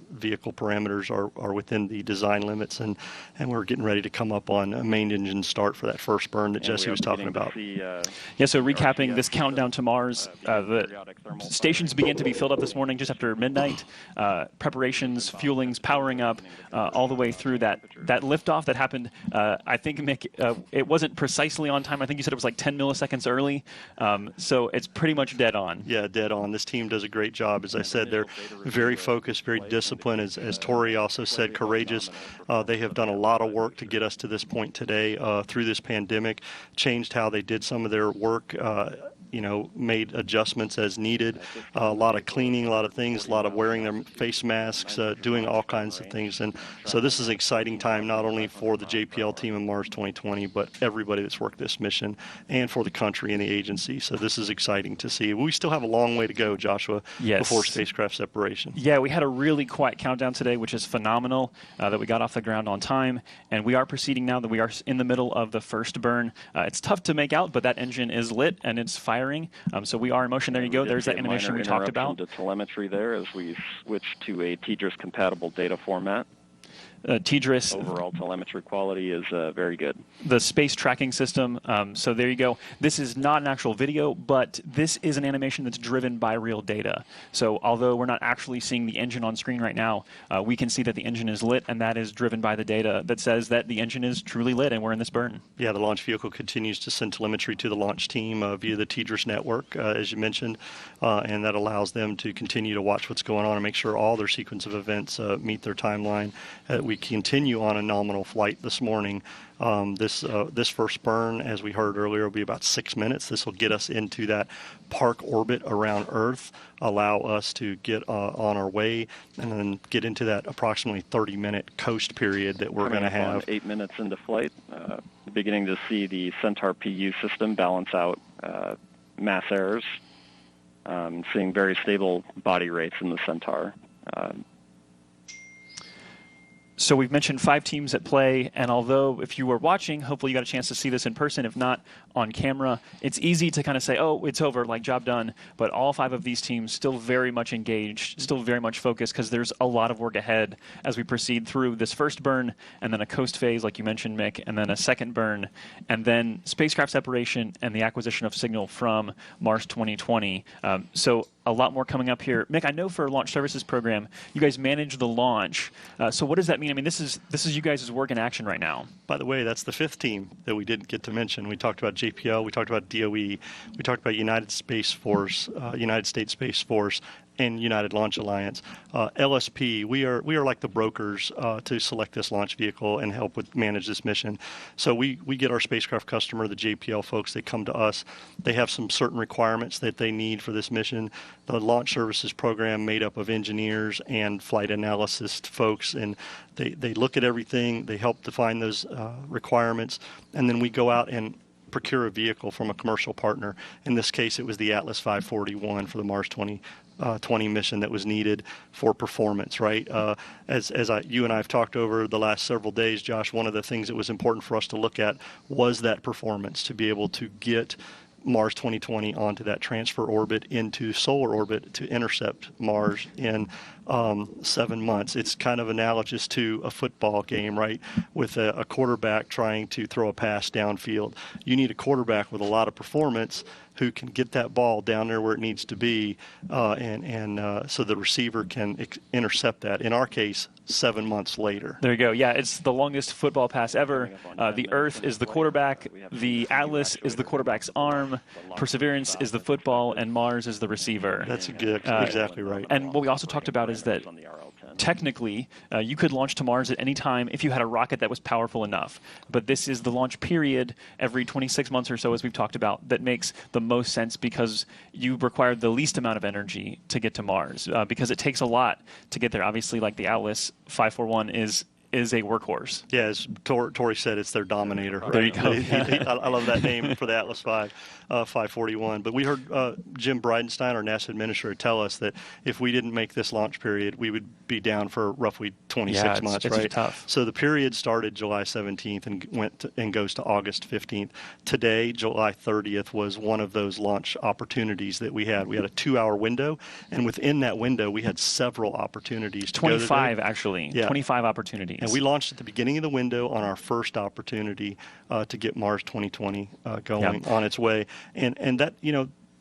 vehicle parameters are within the design limits, and we're getting ready to come up on a main engine start for that first burn that Jesse was talking about. Yeah, so recapping this countdown to Mars, the stations began to be filled up this morning just after midnight. Preparations, fuelings, powering up, all the way through that liftoff that happened. I think, Mick, it wasn't precisely on time. I think you said it was like 10 milliseconds early. So it's pretty much dead on. Yeah, dead on. This team does a great job. As I said, they're very focused, very disciplined. As Tori also said, courageous. They have done a lot of work to get us to this point today through this pandemic, changed how they did some of their work, made adjustments as needed. A lot of cleaning, a lot of things, a lot of wearing their face masks, doing all kinds of things. And so this is an exciting time, not only for the JPL team in Mars 2020, but everybody that's worked this mission, and for the country and the agency. So this is exciting to see. We still have a long way to go, Joshua, before spacecraft separation. Yeah, we had a really quiet countdown today, which is phenomenal, that we got off the ground on time. And we are proceeding now that we are in the middle of the first burn. It's tough to make out, but that engine is lit and it's firing. So we are in motion. There you go. There's that animation we talked about. To telemetry there as we switch to a TDRS compatible data format. TDRS. Overall telemetry quality is very good. The space tracking system. So there you go. This is not an actual video, but this is an animation that's driven by real data. So although we're not actually seeing the engine on screen right now, we can see that the engine is lit, and that is driven by the data that says that the engine is truly lit, and we're in this burn. Yeah, the launch vehicle continues to send telemetry to the launch team via the TDRS network, as you mentioned, and that allows them to continue to watch what's going on and make sure all their sequence of events meet their timeline. We continue on a nominal flight this morning. This first burn, as we heard earlier, will be about 6 minutes. This will get us into that park orbit around Earth, allow us to get on our way, and then get into that approximately 30-minute coast period that we're going to have. 8 minutes into flight, beginning to see the Centaur PU system balance out mass errors, seeing very stable body rates in the Centaur. So we've mentioned 5 teams at play, and although if you were watching, hopefully you got a chance to see this in person, if not on camera, it's easy to kind of say, oh, it's over, like job done, but all 5 of these teams still very much engaged, still very much focused, because there's a lot of work ahead as we proceed through this first burn, and then a coast phase, like you mentioned, Mick, and then a second burn, and then spacecraft separation and the acquisition of signal from Mars 2020. So a lot more coming up here. Mick, I know for a launch services program, you guys manage the launch. So what does that mean? I mean, this is you guys' work in action right now. By the way, that's the 5th team that we didn't get to mention. We talked about JPL, we talked about DOE, we talked about United States Space Force, and United Launch Alliance. LSP, we are like the brokers to select this launch vehicle and help with manage this mission. So we get our spacecraft customer, the JPL folks, they come to us. They have some certain requirements that they need for this mission. The launch services program made up of engineers and flight analysis folks, and they look at everything, they help define those requirements, and then we go out and procure a vehicle from a commercial partner. In this case, it was the Atlas 541 for the Mars 2020 mission that was needed for performance, right? As you and I have talked over the last several days, Josh, one of the things that was important for us to look at was that performance, to be able to get Mars 2020 onto that transfer orbit into solar orbit to intercept Mars in 7 months. It's kind of analogous to a football game, right? With a quarterback trying to throw a pass downfield. You need a quarterback with a lot of performance who can get that ball down there where it needs to be, so the receiver can intercept that. In our case, 7 months later. There you go. Yeah, it's the longest football pass ever. The Earth is the quarterback, the Atlas is the quarterback's arm, Perseverance is the football, and Mars is the receiver. That's exactly right. And what we also talked about is that technically, you could launch to Mars at any time if you had a rocket that was powerful enough. But this is the launch period every 26 months or so, as we've talked about, that makes the most sense because you require the least amount of energy to get to Mars, because it takes a lot to get there. Obviously, like the Atlas 541 is a workhorse. Yeah, as Tori said, it's their Dominator. Right? There you go. I love that name for the Atlas 541. But we heard Jim Bridenstine, our NASA administrator, tell us that if we didn't make this launch period, we would be down for roughly 26 months. It's right? tough. So the period started July 17th and goes to August 15th. Today, July 30th, was one of those launch opportunities that we had. We had a 2-hour window, and within that window, we had several opportunities. 25, actually. Yeah. 25 opportunities. And we launched at the beginning of the window on our first opportunity to get Mars 2020 going on its way. And that,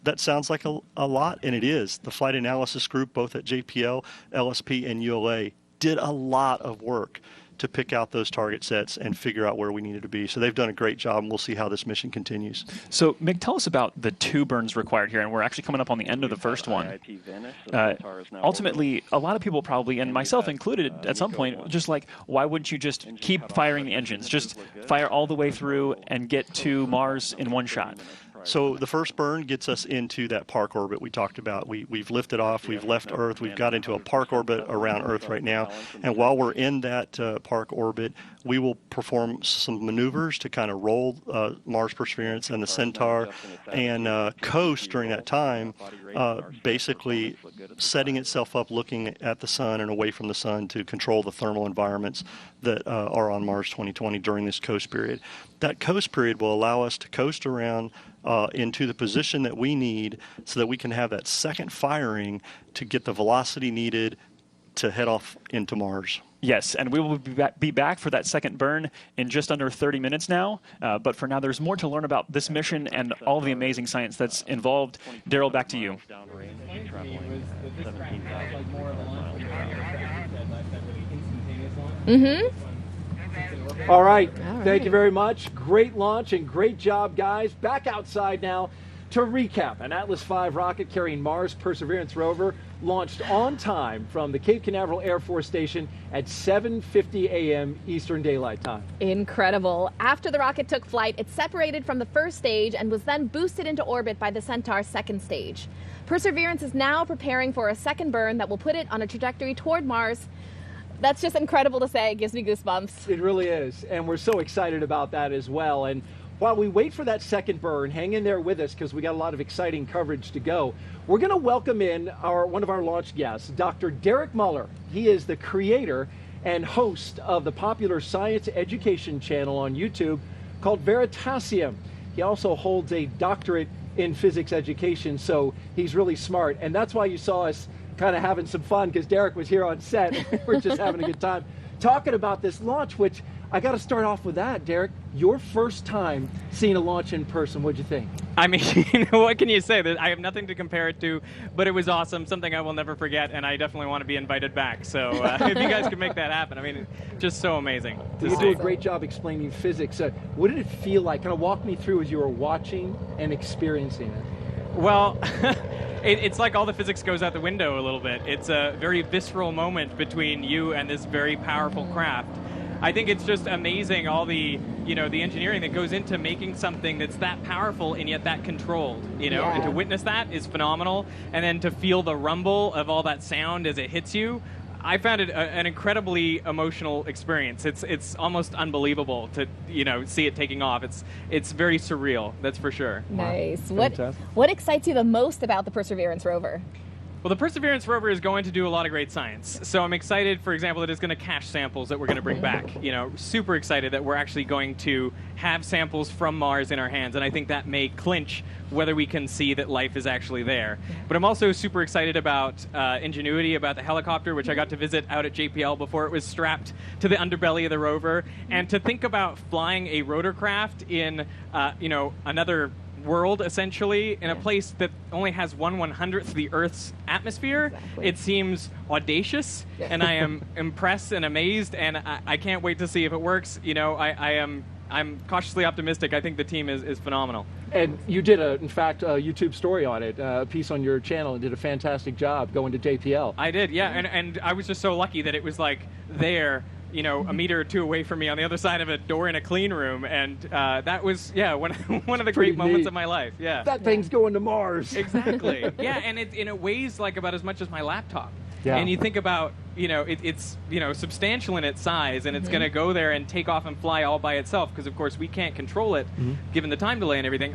that sounds like a lot, and it is. The flight analysis group, both at JPL, LSP, and ULA, did a lot of work to pick out those target sets and figure out where we needed to be. So they've done a great job, and we'll see how this mission continues. So, Mick, tell us about the 2 burns required here, and we're actually coming up on the end of the first one. Ultimately, a lot of people probably, and myself included at some point, just like, why wouldn't you just keep firing the engines? Just fire all the way through and get to Mars in one shot. So the first burn gets us into that park orbit we talked about. We've lifted off, we've left Earth, we've got into a park orbit around Earth right now. And while we're in that park orbit, we will perform some maneuvers to kind of roll Mars Perseverance and the Centaur and coast during that time, basically setting itself up looking at the sun and away from the sun to control the thermal environments that are on Mars 2020 during this coast period. That coast period will allow us to coast around into the position that we need so that we can have that second firing to get the velocity needed to head off into Mars. Yes, and we will be back for that second burn in just under 30 minutes now. But for now, there's more to learn about this mission and all of the amazing science that's involved. Daryl, back to you. All right. Thank you very much. Great launch and great job, guys. Back outside now to recap. An Atlas V rocket carrying Mars Perseverance rover launched on time from the Cape Canaveral Air Force Station at 7:50 a.m. Eastern Daylight Time. Incredible. After the rocket took flight, it separated from the first stage and was then boosted into orbit by the Centaur's second stage. Perseverance is now preparing for a second burn that will put it on a trajectory toward Mars. That's just incredible to say. It gives me goosebumps. It really is, and we're so excited about that as well. And while we wait for that second burn, hang in there with us because we got a lot of exciting coverage to go. We're going to welcome in one of our launch guests, Dr. Derek Muller. He is the creator and host of the popular science education channel on YouTube called Veritasium. He also holds a doctorate in physics education, so he's really smart. And that's why you saw us kind of having some fun, because Derek was here on set. We're just having a good time talking about this launch, which I got to start off with that, Derek. Your first time seeing a launch in person, what'd you think? I mean, what can you say? I have nothing to compare it to, but it was awesome, something I will never forget, and I definitely want to be invited back. So if you guys could make that happen, I mean, just so amazing to see. You do a great job explaining physics. What did it feel like? Kind of walk me through as you were watching and experiencing it. Well, it's like all the physics goes out the window a little bit. It's a very visceral moment between you and this very powerful craft. I think it's just amazing, all the, the engineering that goes into making something that's that powerful and yet that controlled, Yeah. And to witness that is phenomenal. And then to feel the rumble of all that sound as it hits you, I found it an incredibly emotional experience. It's almost unbelievable to see it taking off. It's very surreal, that's for sure. Nice. Fantastic. What excites you the most about the Perseverance rover? Well, the Perseverance rover is going to do a lot of great science. So I'm excited, for example, that it's going to cache samples that we're going to bring back. Super excited that we're actually going to have samples from Mars in our hands. And I think that may clinch whether we can see that life is actually there. But I'm also super excited about Ingenuity, about the helicopter, which I got to visit out at JPL before it was strapped to the underbelly of the rover. And to think about flying a rotorcraft in, another world, essentially, in a place that only has 1/100th the Earth's atmosphere. It seems audacious, and I am impressed and amazed, and I can't wait to see if it works. I'm cautiously optimistic. I think the team is phenomenal. And you did, in fact, a YouTube story on it, a piece on your channel, and did a fantastic job going to JPL. I did, yeah, and I was just so lucky that it was like there, a meter or two away from me on the other side of a door in a clean room, and that was, one of the great moments of my life. Yeah, that thing's going to Mars. Exactly. Yeah, and it weighs like about as much as my laptop. Yeah. And you think about, it's substantial in its size, and it's going to go there and take off and fly all by itself, because of course we can't control it, given the time delay and everything.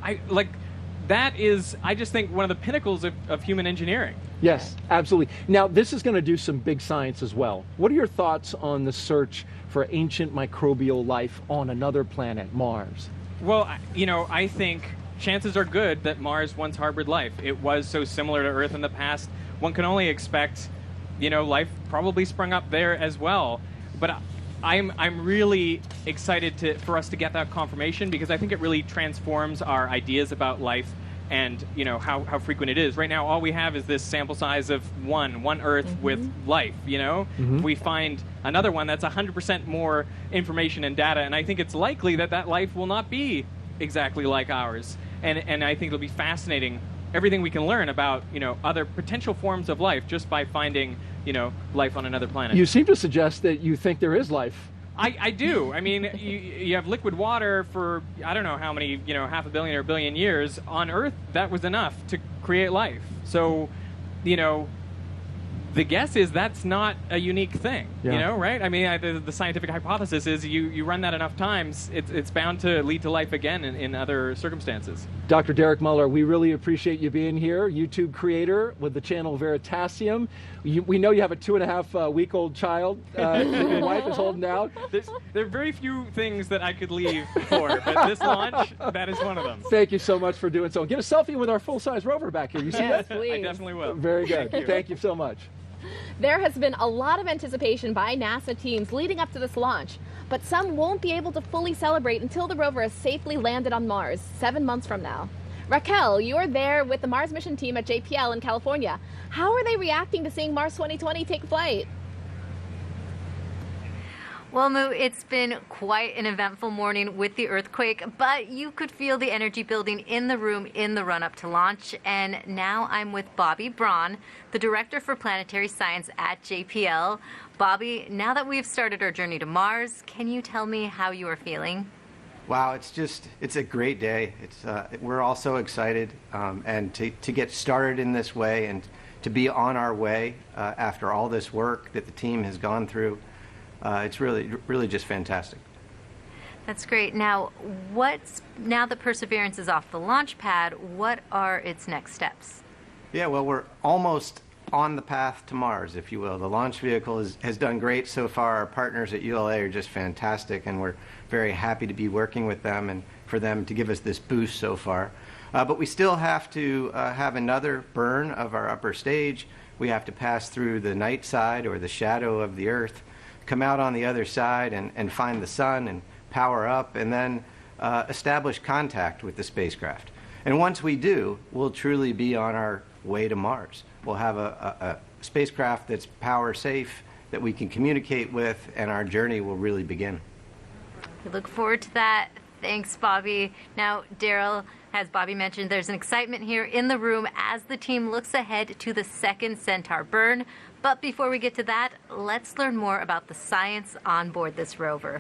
That is, I just think, one of the pinnacles of human engineering. Yes, absolutely. Now, this is going to do some big science as well. What are your thoughts on the search for ancient microbial life on another planet, Mars? Well, I think chances are good that Mars once harbored life. It was so similar to Earth in the past. One can only expect, life probably sprung up there as well. But I'm really excited for us to get that confirmation, because I think it really transforms our ideas about life and how frequent it is. Right now, all we have is this sample size of one Earth with life. If we find another one, that's 100% more information and data, and I think it's likely that life will not be exactly like ours. And I think it'll be fascinating, everything we can learn about other potential forms of life just by finding life on another planet. You seem to suggest that you think there is life. I do. I mean, you have liquid water for, I don't know how many, half a billion or a billion years. On Earth, that was enough to create life. So, the guess is that's not a unique thing, right? I mean, the scientific hypothesis is you run that enough times, it's bound to lead to life again in other circumstances. Dr. Derek Muller, we really appreciate you being here, YouTube creator with the channel Veritasium. We know you have a 2.5-week-old child that your wife is holding down. There are very few things that I could leave for, but this launch, that is one of them. Thank you so much for doing so. Get a selfie with our full-size rover back here. You see Yes, that? please. I definitely will. Very good. Thank you so much. There has been a lot of anticipation by NASA teams leading up to this launch, but some won't be able to fully celebrate until the rover has safely landed on Mars 7 months from now. Raquel, you're there with the Mars mission team at JPL in California. How are they reacting to seeing Mars 2020 take flight? Well, Moo, it's been quite an eventful morning with the earthquake, but you could feel the energy building in the room in the run-up to launch. And now I'm with Bobby Braun, the Director for Planetary Science at JPL. Bobby, now that we've started our journey to Mars, can you tell me how you are feeling? Wow, it's a great day. We're all so excited, and to get started in this way and to be on our way after all this work that the team has gone through. It's really just fantastic. That's great. Now that Perseverance is off the launch pad, what are its next steps? Yeah, well, we're almost on the path to Mars, if you will. The launch vehicle has done great so far. Our partners at ULA are just fantastic, and we're very happy to be working with them and for them to give us this boost so far. But we still have to have another burn of our upper stage. We have to pass through the night side, or the shadow of the Earth, come out on the other side and find the sun and power up, and then establish contact with the spacecraft. And once we do, we'll truly be on our way to Mars. We'll have a spacecraft that's power safe, that we can communicate with, and our journey will really begin. We look forward to that. Thanks, Bobby. Now, Daryl, as Bobby mentioned, there's an excitement here in the room as the team looks ahead to the second Centaur burn. But before we get to that, let's learn more about the science on board this rover.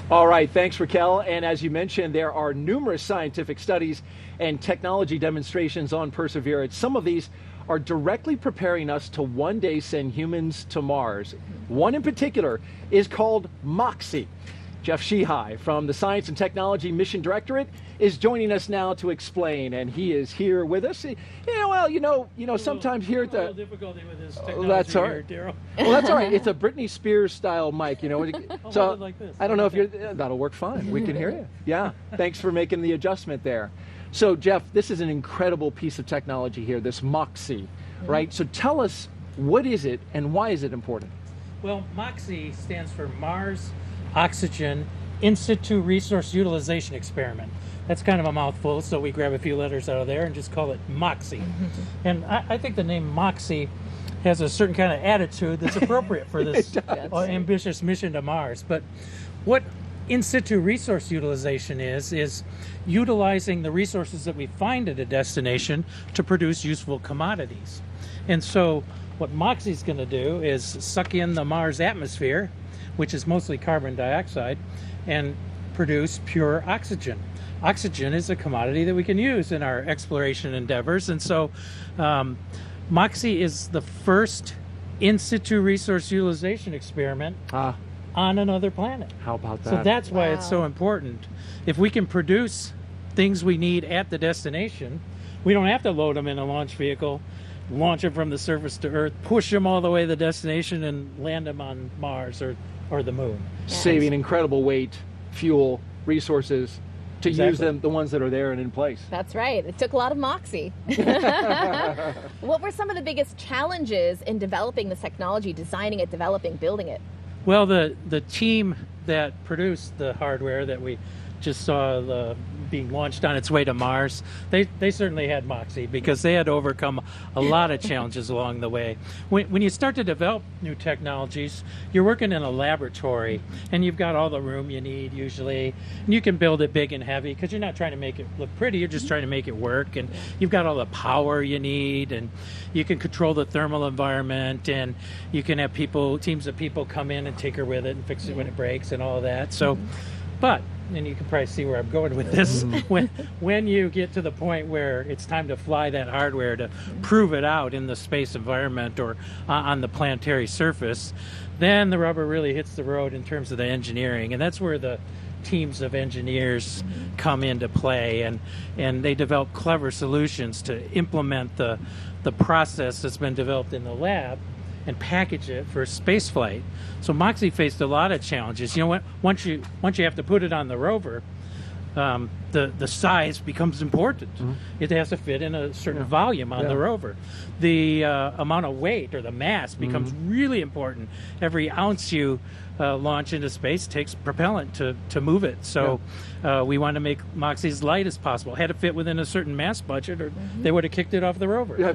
All right, thanks, Raquel. And as you mentioned, there are numerous scientific studies and technology demonstrations on Perseverance. Some of these are directly preparing us to one day send humans to Mars. One in particular is called MOXIE. Jeff Sheehy from the Science and Technology Mission Directorate is joining us now to explain, and he is here with us. Sometimes here at the... A little difficulty with this technology that's all here, right. Daryl. Well, that's all right. It's a Britney Spears style mic, So like this. I don't know if you're... That'll work fine. We can hear you. Yeah. Thanks for making the adjustment there. So, Jeff, this is an incredible piece of technology here, this MOXIE, right? So tell us, what is it and why is it important? Well, MOXIE stands for Mars Oxygen In Situ Resource Utilization Experiment. That's kind of a mouthful, so we grab a few letters out of there and just call it MOXIE. And I think the name MOXIE has a certain kind of attitude that's appropriate for this ambitious mission to Mars. But what in situ resource utilization is utilizing the resources that we find at a destination to produce useful commodities. And so what MOXIE is going to do is suck in the Mars atmosphere, which is mostly carbon dioxide, and produce pure oxygen. Oxygen is a commodity that we can use in our exploration endeavors, and so MOXIE is the first in situ resource utilization experiment on another planet. How about that? So that's why it's so important. If we can produce things we need at the destination, we don't have to load them in a launch vehicle, launch them from the surface to Earth, push them all the way to the destination, and land them on Mars or the moon. Saving incredible weight, fuel, resources to use them, the ones that are there and in place. That's right. It took a lot of MOXIE. What were some of the biggest challenges in developing this technology, designing it, developing, building it? Well, the team that produced the hardware that we just saw being launched on its way to Mars, they certainly had MOXIE because they had to overcome a lot of challenges along the way. When you start to develop new technologies, you're working in a laboratory and you've got all the room you need usually, and you can build it big and heavy because you're not trying to make it look pretty, you're just trying to make it work, and you've got all the power you need, and you can control the thermal environment, and you can have teams of people come in and tinker with it and fix it when it breaks and all of that. So, but, and you can probably see where I'm going with this, when you get to the point where it's time to fly that hardware to prove it out in the space environment or on the planetary surface, then the rubber really hits the road in terms of the engineering, and that's where the teams of engineers come into play, and they develop clever solutions to implement the process that's been developed in the lab and package it for space flight. So MOXIE faced a lot of challenges. You know, once you have to put it on the rover, the size becomes important. It has to fit in a certain volume on the rover. The amount of weight or the mass becomes really important. Every ounce you launch into space takes propellant to move it. So we want to make MOXIE as light as possible. Had to fit within a certain mass budget, or they would have kicked it off the rover. Yeah,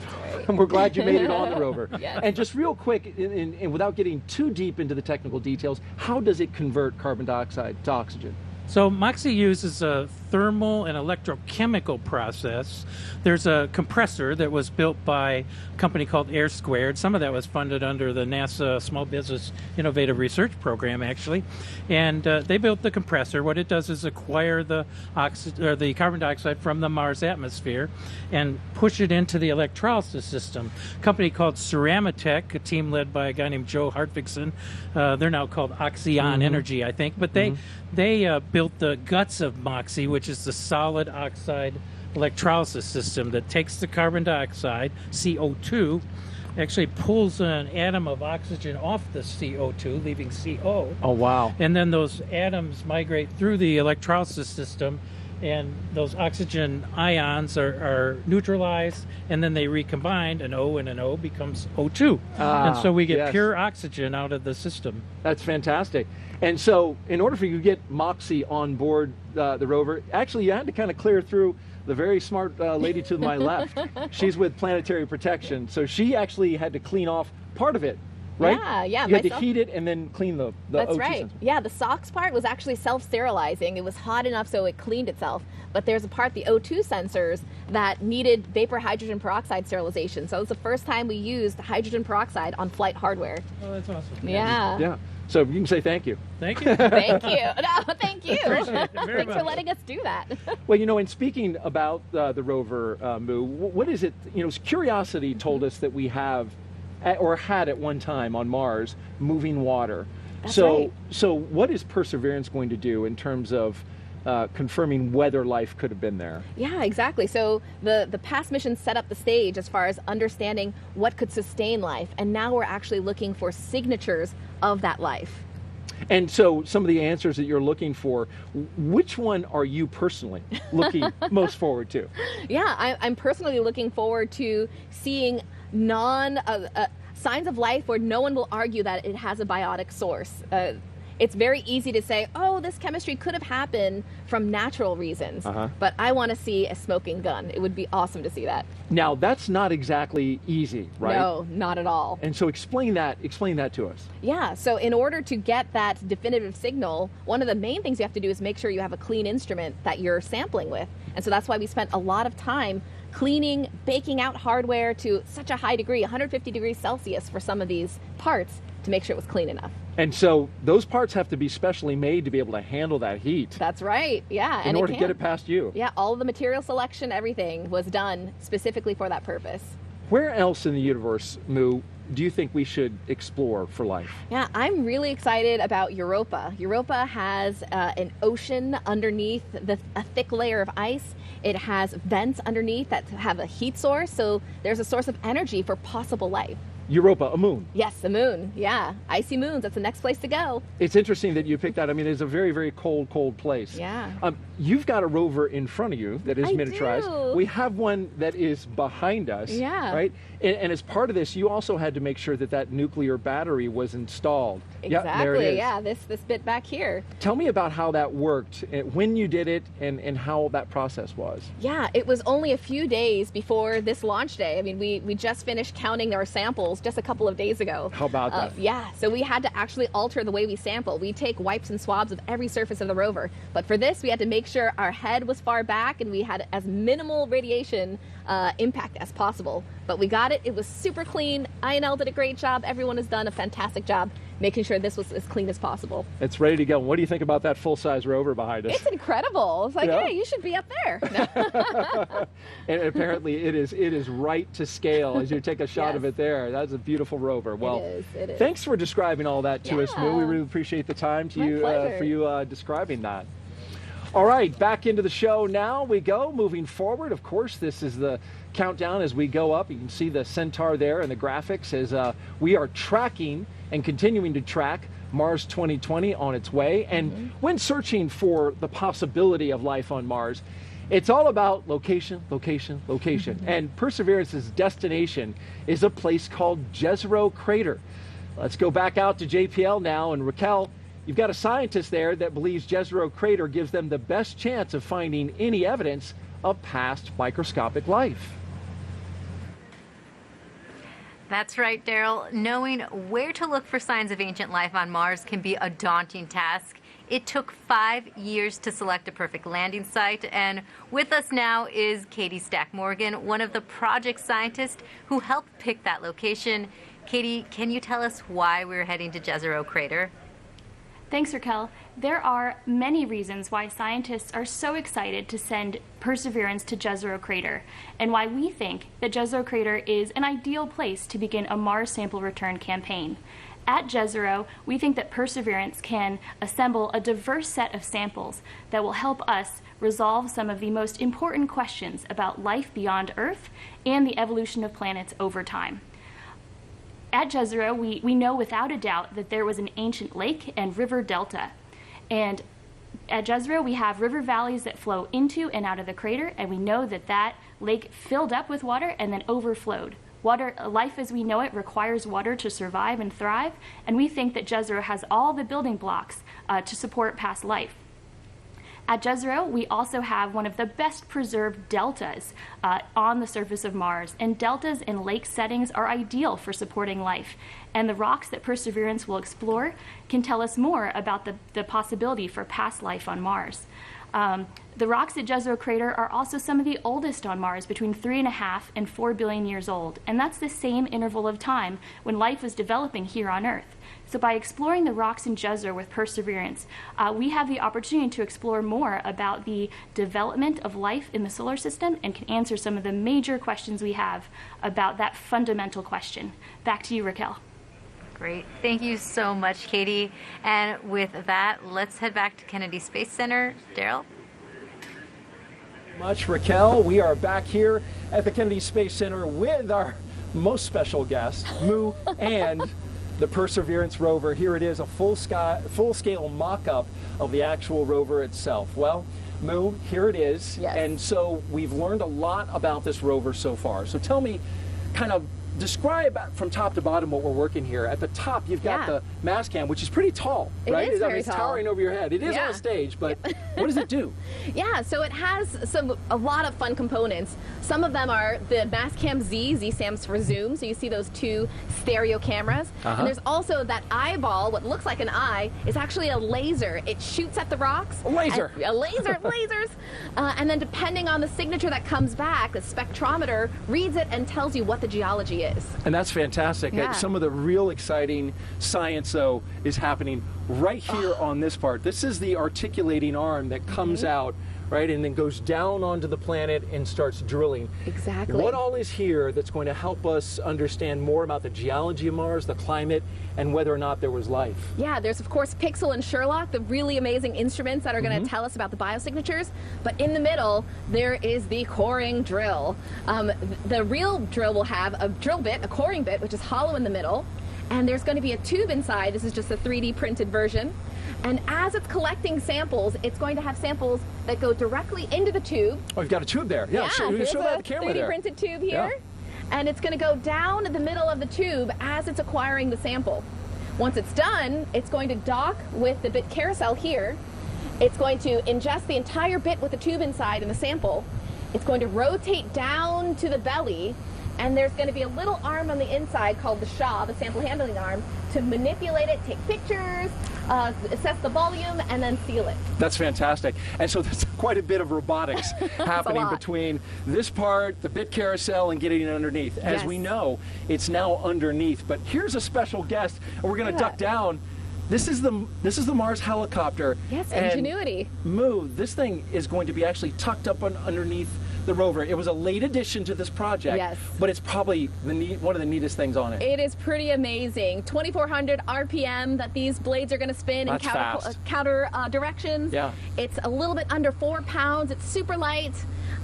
and we're glad you made it on the rover. And just real quick, and without getting too deep into the technical details, how does it convert carbon dioxide to oxygen? So MOXIE uses a thermal and electrochemical process. There's a compressor that was built by a company called Air Squared. Some of that was funded under the NASA Small Business Innovative Research Program, actually. And they built the compressor. What it does is acquire the carbon dioxide from the Mars atmosphere and push it into the electrolysis system. A company called Ceramatech, a team led by a guy named Joe Hartvigsen. They're now called Oxyon Energy, I think. But they built the guts of MOXIE, which is the solid oxide electrolysis system that takes the carbon dioxide, CO2, actually pulls an atom of oxygen off the CO2, leaving CO. Oh, wow. And then those atoms migrate through the electrolysis system, and those oxygen ions are neutralized, and then they recombine. An O and an O becomes O2. And so we get pure oxygen out of the system. That's fantastic. And so in order for you to get MOXIE on board the rover, actually you had to kind of clear through the very smart lady to my left. She's with Planetary Protection. So she actually had to clean off part of it right? Yeah. You had to heat it and then clean the That's O2 right. sensor. Yeah, the SOx part was actually self-sterilizing. It was hot enough so it cleaned itself. But there's a part, the O2 sensors, that needed vapor hydrogen peroxide sterilization. So it was the first time we used hydrogen peroxide on flight hardware. Oh, that's awesome. Yeah. Yeah. So you can say thank you. Thank you. Thank you. No, thank you. Appreciate it very Thanks for much. letting us do that. Well, in speaking about the rover, Moo, what is it? Curiosity told us that we have, or had at one time on Mars, moving water. That's so, right. So what is Perseverance going to do in terms of confirming whether life could have been there? Yeah, exactly. So the past missions set up the stage as far as understanding what could sustain life, and now we're actually looking for signatures of that life. And so some of the answers that you're looking for, which one are you personally looking most forward to? Yeah, I'm personally looking forward to seeing signs of life where no one will argue that it has a biotic source. It's very easy to say, oh, this chemistry could have happened from natural reasons, but I want to see a smoking gun. It would be awesome to see that. Now, that's not exactly easy, right? No, not at all. And so explain that to us. Yeah, so in order to get that definitive signal, one of the main things you have to do is make sure you have a clean instrument that you're sampling with. And so that's why we spent a lot of time cleaning, baking out hardware to such a high degree, 150 degrees Celsius for some of these parts, to make sure it was clean enough. And so those parts have to be specially made to be able to handle that heat. That's right, yeah. In order to get it past you. Yeah, all of the material selection, everything was done specifically for that purpose. Where else in the universe, Moo, do you think we should explore for life? Yeah, I'm really excited about Europa. Europa has an ocean underneath a thick layer of ice. It has vents underneath that have a heat source, so there's a source of energy for possible life. Europa, a moon. Yes, the moon. Yeah, icy moons. That's the next place to go. It's interesting that you picked that. I mean, it's a very, very cold, cold place. Yeah. You've got a rover in front of you that is miniaturized. Do. We have one that is behind us. Yeah. Right? And as part of this, you also had to make sure that that nuclear battery was installed. Exactly. Yeah, there it is. Yeah, this bit back here. Tell me about how that worked, when you did it, and how that process was. Yeah, it was only a few days before this launch day. I mean, we just finished counting our samples just a couple of days ago. How about that? Yeah, so we had to actually alter the way we sample. We take wipes and swabs of every surface of the rover. But for this, we had to make sure our head was far back and we had as minimal radiation impact as possible. But we got it. It was super clean. INL did a great job. Everyone has done a fantastic job making sure this was as clean as possible. It's ready to go. What do you think about that full-size rover behind us? It's incredible. It's like, hey, you should be up there. And apparently it is right to scale as you take a shot of it there. That's a beautiful rover. Well, it is. Thanks for describing all that to us, Moo. We really appreciate the time for you describing that. All right, back into the show now we go. Moving forward, of course, this is the countdown as we go up. You can see the Centaur there and the graphics as we are tracking and continuing to track Mars 2020 on its way. And when searching for the possibility of life on Mars, it's all about location, location, location. And Perseverance's destination is a place called Jezero Crater. Let's go back out to JPL now. And Raquel, you've got a scientist there that believes Jezero Crater gives them the best chance of finding any evidence of past microscopic life. That's right, Daryl. Knowing where to look for signs of ancient life on Mars can be a daunting task. It took 5 years to select a perfect landing site, and with us now is Katie Stack-Morgan, one of the project scientists who helped pick that location. Katie, can you tell us why we're heading to Jezero Crater? Thanks, Raquel. There are many reasons why scientists are so excited to send Perseverance to Jezero Crater, and why we think that Jezero Crater is an ideal place to begin a Mars sample return campaign. At Jezero, we think that Perseverance can assemble a diverse set of samples that will help us resolve some of the most important questions about life beyond Earth and the evolution of planets over time. At Jezero, we know without a doubt that there was an ancient lake and river delta. And at Jezero, we have river valleys that flow into and out of the crater, and we know that that lake filled up with water and then overflowed. Life as we know it requires water to survive and thrive, and we think that Jezero has all the building blocks to support past life. At Jezero, we also have one of the best preserved deltas on the surface of Mars, and deltas in lake settings are ideal for supporting life. And the rocks that Perseverance will explore can tell us more about the possibility for past life on Mars. The rocks at Jezero Crater are also some of the oldest on Mars, between 3.5 and 4 billion years old. And that's the same interval of time when life was developing here on Earth. So by exploring the rocks in Jezero with Perseverance, we have the opportunity to explore more about the development of life in the solar system and can answer some of the major questions we have about that fundamental question. Back to you, Raquel. Great. Thank you so much, Katie. And with that, let's head back to Kennedy Space Center. Daryl? Much, Raquel. We are back here at the Kennedy Space Center with our most special guest, Moo, and the Perseverance rover. Here it is, a full-scale mock-up of the actual rover itself. Well, Moo, here it is. Yes. And so we've learned a lot about this rover so far. So tell me, kind of describe from top to bottom what we're working here. At the top, you've got the mast cam, which is pretty tall, right? It is very it's tall. towering over your head. It is on a stage, but what does it do? Yeah, so it has a lot of fun components. Some of them are the Mastcam Z. Z stands for zoom, so you see those two stereo cameras. And there's also that eyeball, what looks like an eye, is actually a laser. It shoots at the rocks. A laser. A laser, lasers. And then depending on the signature that comes back, the spectrometer reads it and tells you what the geology is. And that's fantastic. Yeah. Some of the real exciting science, though, is happening right here on this part. This is the articulating arm that comes out, right, and then goes down onto the planet and starts drilling. Exactly. What all is here that's going to help us understand more about the geology of Mars, the climate, and whether or not there was life? Yeah, there's of course Pixel and Sherlock, the really amazing instruments that are going to tell us about the biosignatures. But in the middle, there is the coring drill. The real drill will have a drill bit, a coring bit, which is hollow in the middle. And there's going to be a tube inside. This is just a 3D printed version. And as it's collecting samples, it's going to have samples that go directly into the tube. Oh, you've got a tube there. Yeah, show that the camera 3D there. printed tube here. And it's going to go down the middle of the tube as it's acquiring the sample. Once it's done, it's going to dock with the bit carousel here. It's going to ingest the entire bit with the tube inside and the sample. It's going to rotate down to the belly, and there's going to be a little arm on the inside called the SHA, the sample handling arm, to manipulate it, take pictures, assess the volume, and then seal it. That's fantastic. And so there's quite a bit of robotics happening between this part, the bit carousel, and getting it underneath. As we know, it's now underneath. But here's a special guest, and we're going to duck down. This is the Mars helicopter. Yes, and Ingenuity. Moo, this thing is going to be actually tucked up underneath the rover. It was a late addition to this project, but it's probably one of the neatest things on it. It is pretty amazing. 2,400 RPM that these blades are going to spin in counter directions. Yeah. It's a little bit under 4 pounds. It's super light.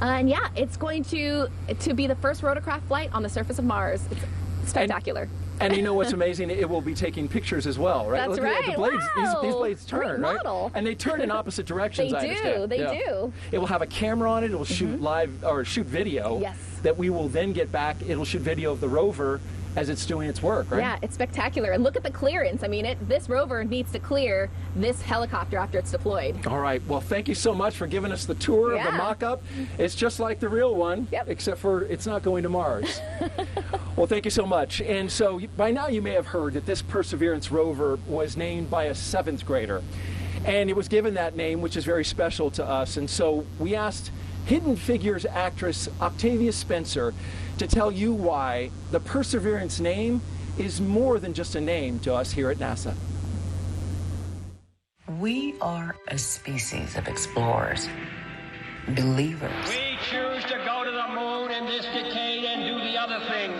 And yeah, it's going to be the first rotorcraft flight on the surface of Mars. It's spectacular. And you know what's amazing? It will be taking pictures as well, right? That's Look at right. the blades. Wow. These blades turn, Great right? model. And they turn in opposite directions. They I understand. They do. It will have a camera on it. It will shoot live or shoot video. Yes. That we will then get back. It'll shoot video of the rover as it's doing its work, right? Yeah, it's spectacular. And look at the clearance. I mean, this rover needs to clear this helicopter after it's deployed. All right. Well, thank you so much for giving us the tour of the mock-up. It's just like the real one, except for it's not going to Mars. Well, thank you so much. And so by now you may have heard that this Perseverance rover was named by a 7th grader. And it was given that name, which is very special to us. And so we asked Hidden Figures actress Octavia Spencer to tell you why the Perseverance name is more than just a name to us here at NASA. We are a species of explorers, believers. We choose to go to the moon in this decade and do the other thing,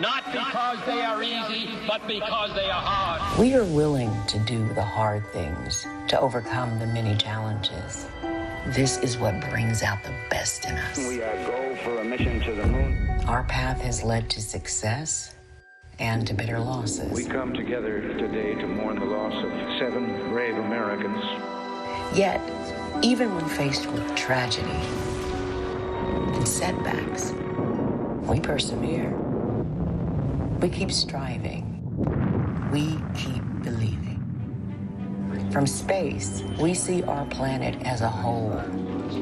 not because they are easy, but because they are hard. We are willing to do the hard things, to overcome the many challenges. This is what brings out the best in us. We are go for a mission to the moon. Our path has led to success and to bitter losses. We come together today to mourn the loss of 7 brave Americans. Yet, even when faced with tragedy and setbacks, we persevere. We keep striving. We keep believing. From space, we see our planet as a whole.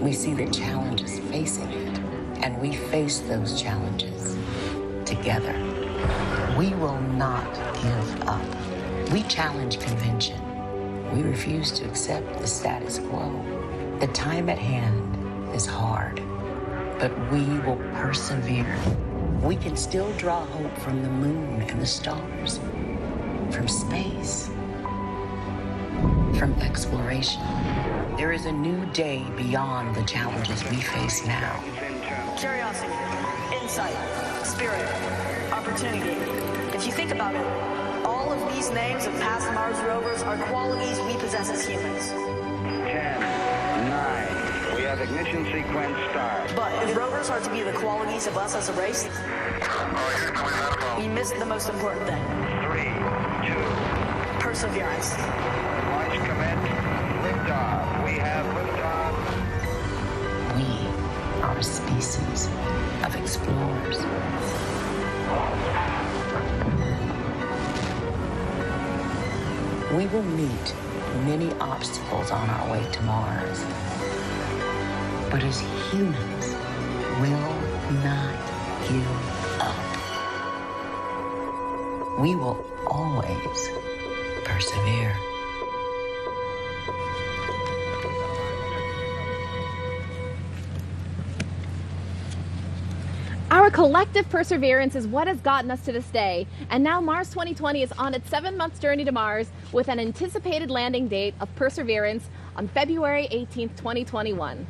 We see the challenges facing it, and we face those challenges together. We will not give up. We challenge convention. We refuse to accept the status quo. The time at hand is hard, but we will persevere. We can still draw hope from the moon and the stars, from space, from exploration. There is a new day beyond the challenges we face now. Curiosity, insight, spirit, opportunity. If you think about it, all of these names of past Mars rovers are qualities we possess as humans. 10, 9, we have ignition sequence start. But if rovers are to be the qualities of us as a race, we missed the most important thing. 3, 2, perseverance. launch commence, liftoff. We have liftoff. We are a species of explorers. We will meet many obstacles on our way to Mars. But as humans, will not give up. We will always persevere. Our collective perseverance is what has gotten us to this day, and now Mars 2020 is on its 7-month journey to Mars with an anticipated landing date of Perseverance on February 18th, 2021.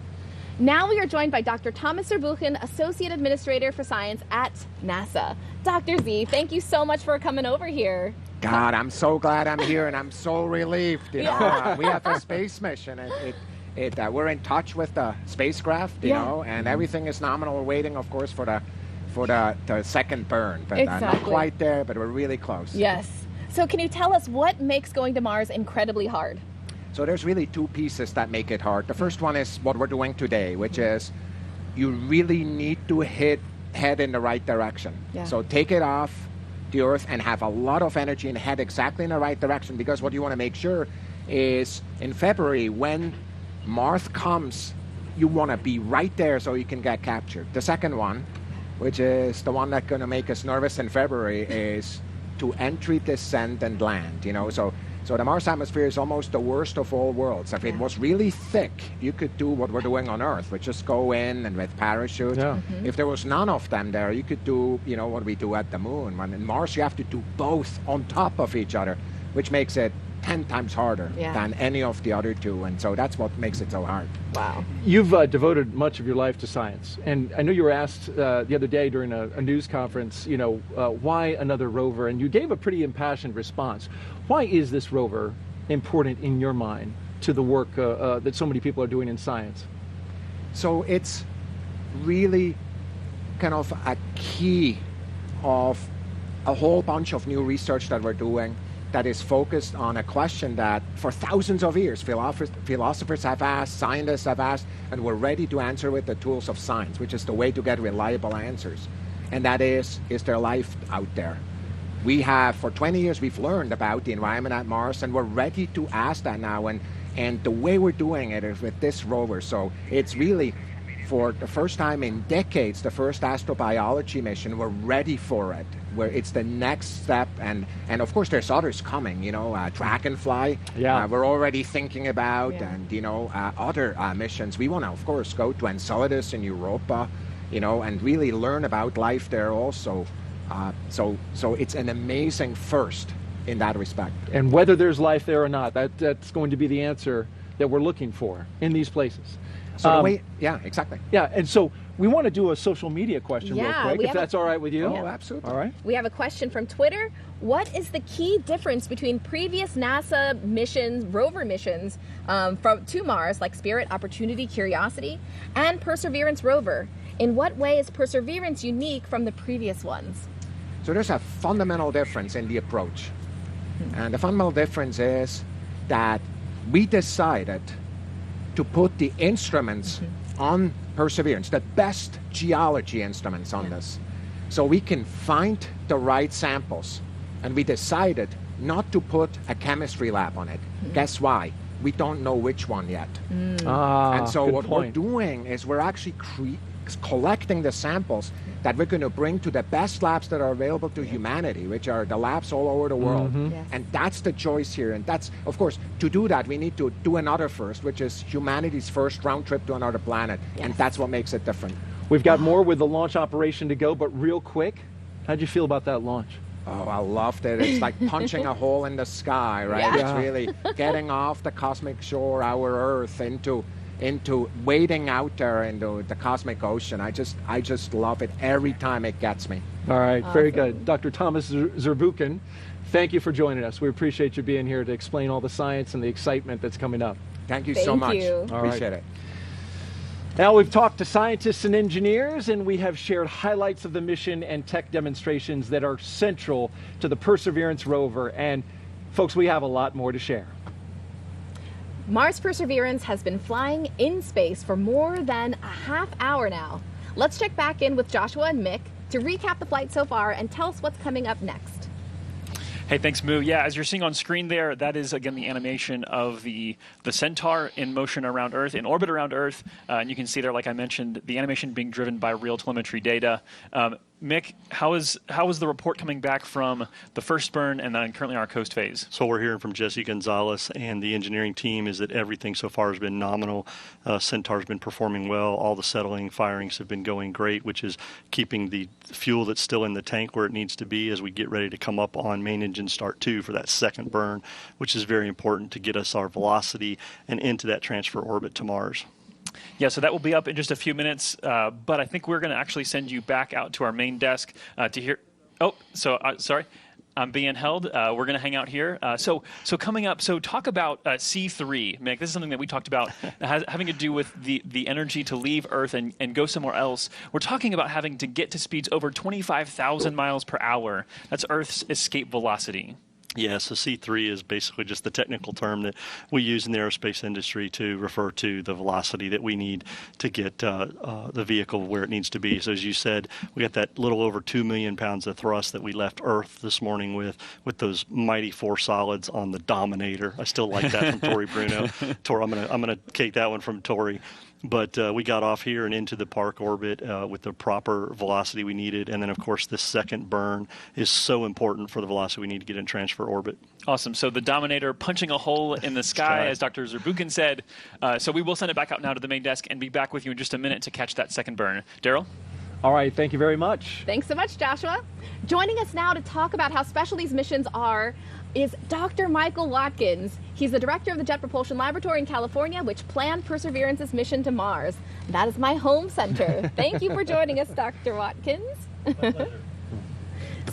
Now we are joined by Dr. Thomas Zurbuchen, Associate Administrator for Science at NASA. Dr. Z, thank you so much for coming over here. God, I'm so glad I'm here, and I'm so relieved. You know, we have a space mission. We're in touch with the spacecraft, you know, and everything is nominal. We're waiting, of course, for the second burn, but not quite there, but we're really close. Yes. So can you tell us what makes going to Mars incredibly hard? So there's really two pieces that make it hard. The first one is what we're doing today, which is you really need to head in the right direction. Yeah. So take it off the Earth and have a lot of energy and head exactly in the right direction, because what you want to make sure is in February, when Mars comes, you want to be right there so you can get captured. The second one, which is the one that's going to make us nervous in February, is to entry, descent, and land. You know, so the Mars atmosphere is almost the worst of all worlds. If it was really thick, you could do what we're doing on Earth, which just go in and with parachute. Yeah. If there was none of them there, you could do, you know, what we do at the moon. When in Mars, you have to do both on top of each other, which makes it 10 times harder than any of the other two, and so that's what makes it so hard. Wow. You've devoted much of your life to science, and I know you were asked the other day during a news conference, you know, why another rover, and you gave a pretty impassioned response. Why is this rover important in your mind to the work that so many people are doing in science? So it's really kind of a key of a whole bunch of new research that we're doing that is focused on a question that for thousands of years philosophers have asked, scientists have asked, and we're ready to answer with the tools of science, which is the way to get reliable answers. And that is there life out there? We have, for 20 years, we've learned about the environment at Mars, and we're ready to ask that now. And the way we're doing it is with this rover. So it's really, for the first time in decades, the first astrobiology mission. We're ready for it, where it's the next step, and of course there's others coming, you know, Dragonfly, we're already thinking about, and you know, other missions. We want to, of course, go to Enceladus in Europa, you know, and really learn about life there also. So it's an amazing first in that respect. And whether there's life there or not, that's going to be the answer that we're looking for in these places. So yeah, exactly. Yeah, and so we want to do a social media question real quick, if that's all right with you. Oh, absolutely. All right. We have a question from Twitter. What is the key difference between previous NASA missions, rover missions, to Mars, like Spirit, Opportunity, Curiosity, and Perseverance rover? In what way is Perseverance unique from the previous ones? So there's a fundamental difference in the approach. And the fundamental difference is that we decided to put the instruments on Perseverance, the best geology instruments on this, so we can find the right samples. And we decided not to put a chemistry lab on it. Guess why? We don't know which one yet. And so what we're doing is we're actually collecting the samples that we're going to bring to the best labs that are available to humanity, which are the labs all over the world. Yes. And that's the choice here. And that's, of course, to do that, we need to do another first, which is humanity's first round trip to another planet. And that's what makes it different. We've got more with the launch operation to go, but real quick, how'd you feel about that launch? Oh, I loved it. It's like punching a hole in the sky, right? Yeah. It's really getting off the cosmic shore, our Earth, into wading out there into the cosmic ocean. I just love it every time it gets me. All right, very good. Dr. Thomas Zurbuchen, thank you for joining us. We appreciate you being here to explain all the science and the excitement that's coming up. Thank you so much. Appreciate it. Now we've talked to scientists and engineers, and we have shared highlights of the mission and tech demonstrations that are central to the Perseverance rover. And folks, we have a lot more to share. Mars Perseverance has been flying in space for more than a half hour now. Let's check back in with Joshua and Mick to recap the flight so far and tell us what's coming up next. Hey, thanks, Moo. Yeah, as you're seeing on screen there, that is, again, the animation of the Centaur in motion around Earth, in orbit around Earth. And you can see there, like I mentioned, the animation being driven by real telemetry data. Mick, how is the report coming back from the first burn and then currently our coast phase? So we're hearing from Jesse Gonzalez and the engineering team is that everything so far has been nominal. Centaur's been performing well. All the settling firings have been going great, which is keeping the fuel that's still in the tank where it needs to be as we get ready to come up on main engine start 2 for that second burn, which is very important to get us our velocity and into that transfer orbit to Mars. Yeah, so that will be up in just a few minutes, but I think we're going to actually send you back out to our main desk to hear. Oh, so sorry, I'm being held. We're going to hang out here. So coming up, so talk about C3, Mick. This is something that we talked about having to do with the energy to leave Earth and go somewhere else. We're talking about having to get to speeds over 25,000 miles per hour. That's Earth's escape velocity. Yeah, so C3 is basically just the technical term that we use in the aerospace industry to refer to the velocity that we need to get the vehicle where it needs to be. So as you said, we got that little over 2 million pounds of thrust that we left Earth this morning with those mighty 4 solids on the Dominator. I still like that from Tori Bruno. Tori, I'm gonna take that one from Tori. But we got off here and into the park orbit with the proper velocity we needed. And then, of course, this second burn is so important for the velocity we need to get in transfer orbit. Awesome. So the Dominator punching a hole in the sky, as Dr. Zurbuchen said. So we will send it back out now to the main desk and be back with you in just a minute to catch that second burn. Daryl? All right. Thank you very much. Thanks so much, Joshua. Joining us now to talk about how special these missions are is Dr. Michael Watkins. He's the director of the Jet Propulsion Laboratory in California, which planned Perseverance's mission to Mars. That is my home center. Thank you for joining us, Dr. Watkins.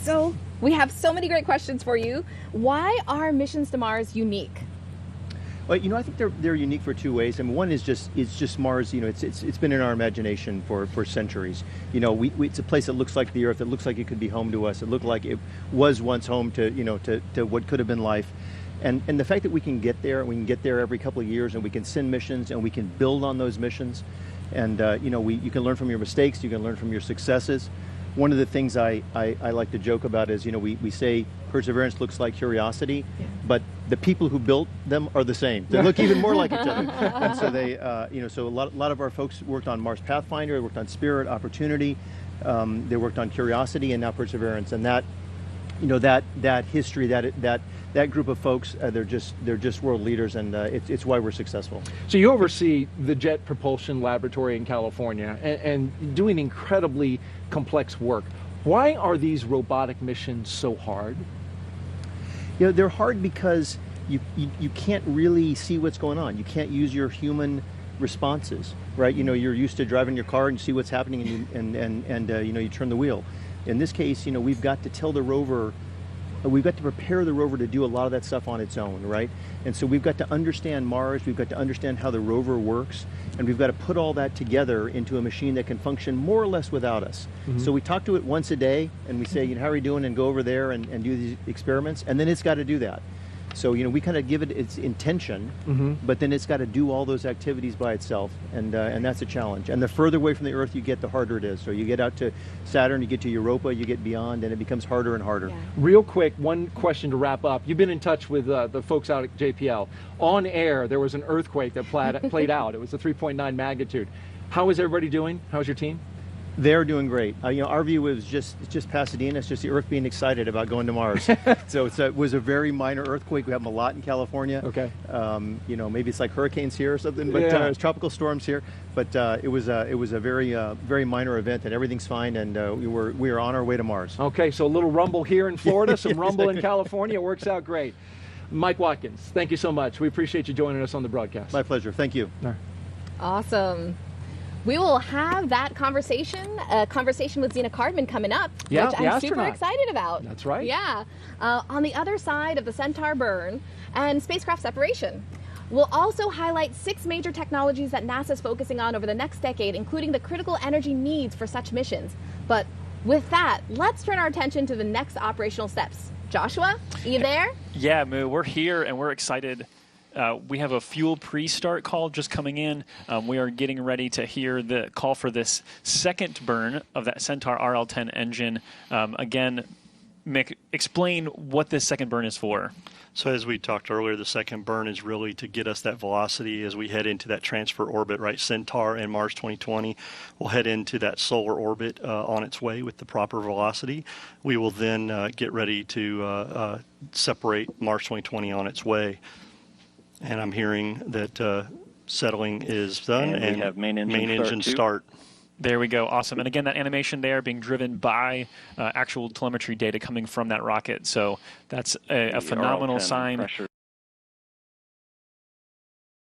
So, we have so many great questions for you. Why are missions to Mars unique? Well, I think they're unique for 2 ways. I mean, one is just Mars. It's been in our imagination for centuries. It's a place that looks like the Earth. It looks like it could be home to us. It looked like it was once home to what could have been life. And the fact that we can get there, and we can get there every couple of years, and we can send missions, and we can build on those missions, and you can learn from your mistakes. You can learn from your successes. One of the things I like to joke about is, we say Perseverance looks like Curiosity, but the people who built them are the same. They look even more like each other. And so they, so a lot of our folks worked on Mars Pathfinder, they worked on Spirit, Opportunity, they worked on Curiosity, and now Perseverance. And that, that history, that group of folks, they're just world leaders, and it's why we're successful. So you oversee the Jet Propulsion Laboratory in California and doing incredibly complex work. Why are these robotic missions so hard? They're hard because you can't really see what's going on. You can't use your human responses, right? You're used to driving your car and you see what's happening, and you turn the wheel. In this case, we've got to tell the rover. We've got to prepare the rover to do a lot of that stuff on its own, right? And so we've got to understand Mars, we've got to understand how the rover works, and we've got to put all that together into a machine that can function more or less without us. Mm-hmm. So we talk to it once a day, and we say, how are you doing, and go over there and do these experiments, and then it's got to do that. So, we kind of give it its intention, but then it's got to do all those activities by itself, and that's a challenge. And the further away from the Earth you get, the harder it is. So you get out to Saturn, you get to Europa, you get beyond, and it becomes harder and harder. Yeah. Real quick, one question to wrap up. You've been in touch with the folks out at JPL. On air, there was an earthquake that played out. It was a 3.9 magnitude. How is everybody doing? How's your team? They're doing great. Our view was just Pasadena. It's just the Earth being excited about going to Mars. So it was a very minor earthquake. We have them a lot in California. Okay. Maybe it's like hurricanes here or something, but it's tropical storms here. But it was a very minor event, and everything's fine. And we are on our way to Mars. Okay, so a little rumble here in Florida, some rumble in California. It works out great. Mike Watkins, thank you so much. We appreciate you joining us on the broadcast. My pleasure. Thank you. Awesome. We will have that conversation with Zena Cardman coming up, which I'm super excited about. That's right. Yeah. On the other side of the Centaur burn and spacecraft separation. We'll also highlight 6 major technologies that NASA is focusing on over the next decade, including the critical energy needs for such missions. But with that, let's turn our attention to the next operational steps. Joshua, are you there? Yeah, Moo, we're here and we're excited. We have a fuel pre-start call just coming in. We are getting ready to hear the call for this second burn of that Centaur RL-10 engine. Again, Mick, explain what this second burn is for. So as we talked earlier, the second burn is really to get us that velocity as we head into that transfer orbit, right? Centaur and Mars 2020 will head into that solar orbit on its way with the proper velocity. We will then get ready to separate Mars 2020 on its way. And I'm hearing that settling is done, and we have main engine start. There we go. Awesome. And again, that animation there being driven by actual telemetry data coming from that rocket. So that's a phenomenal sign.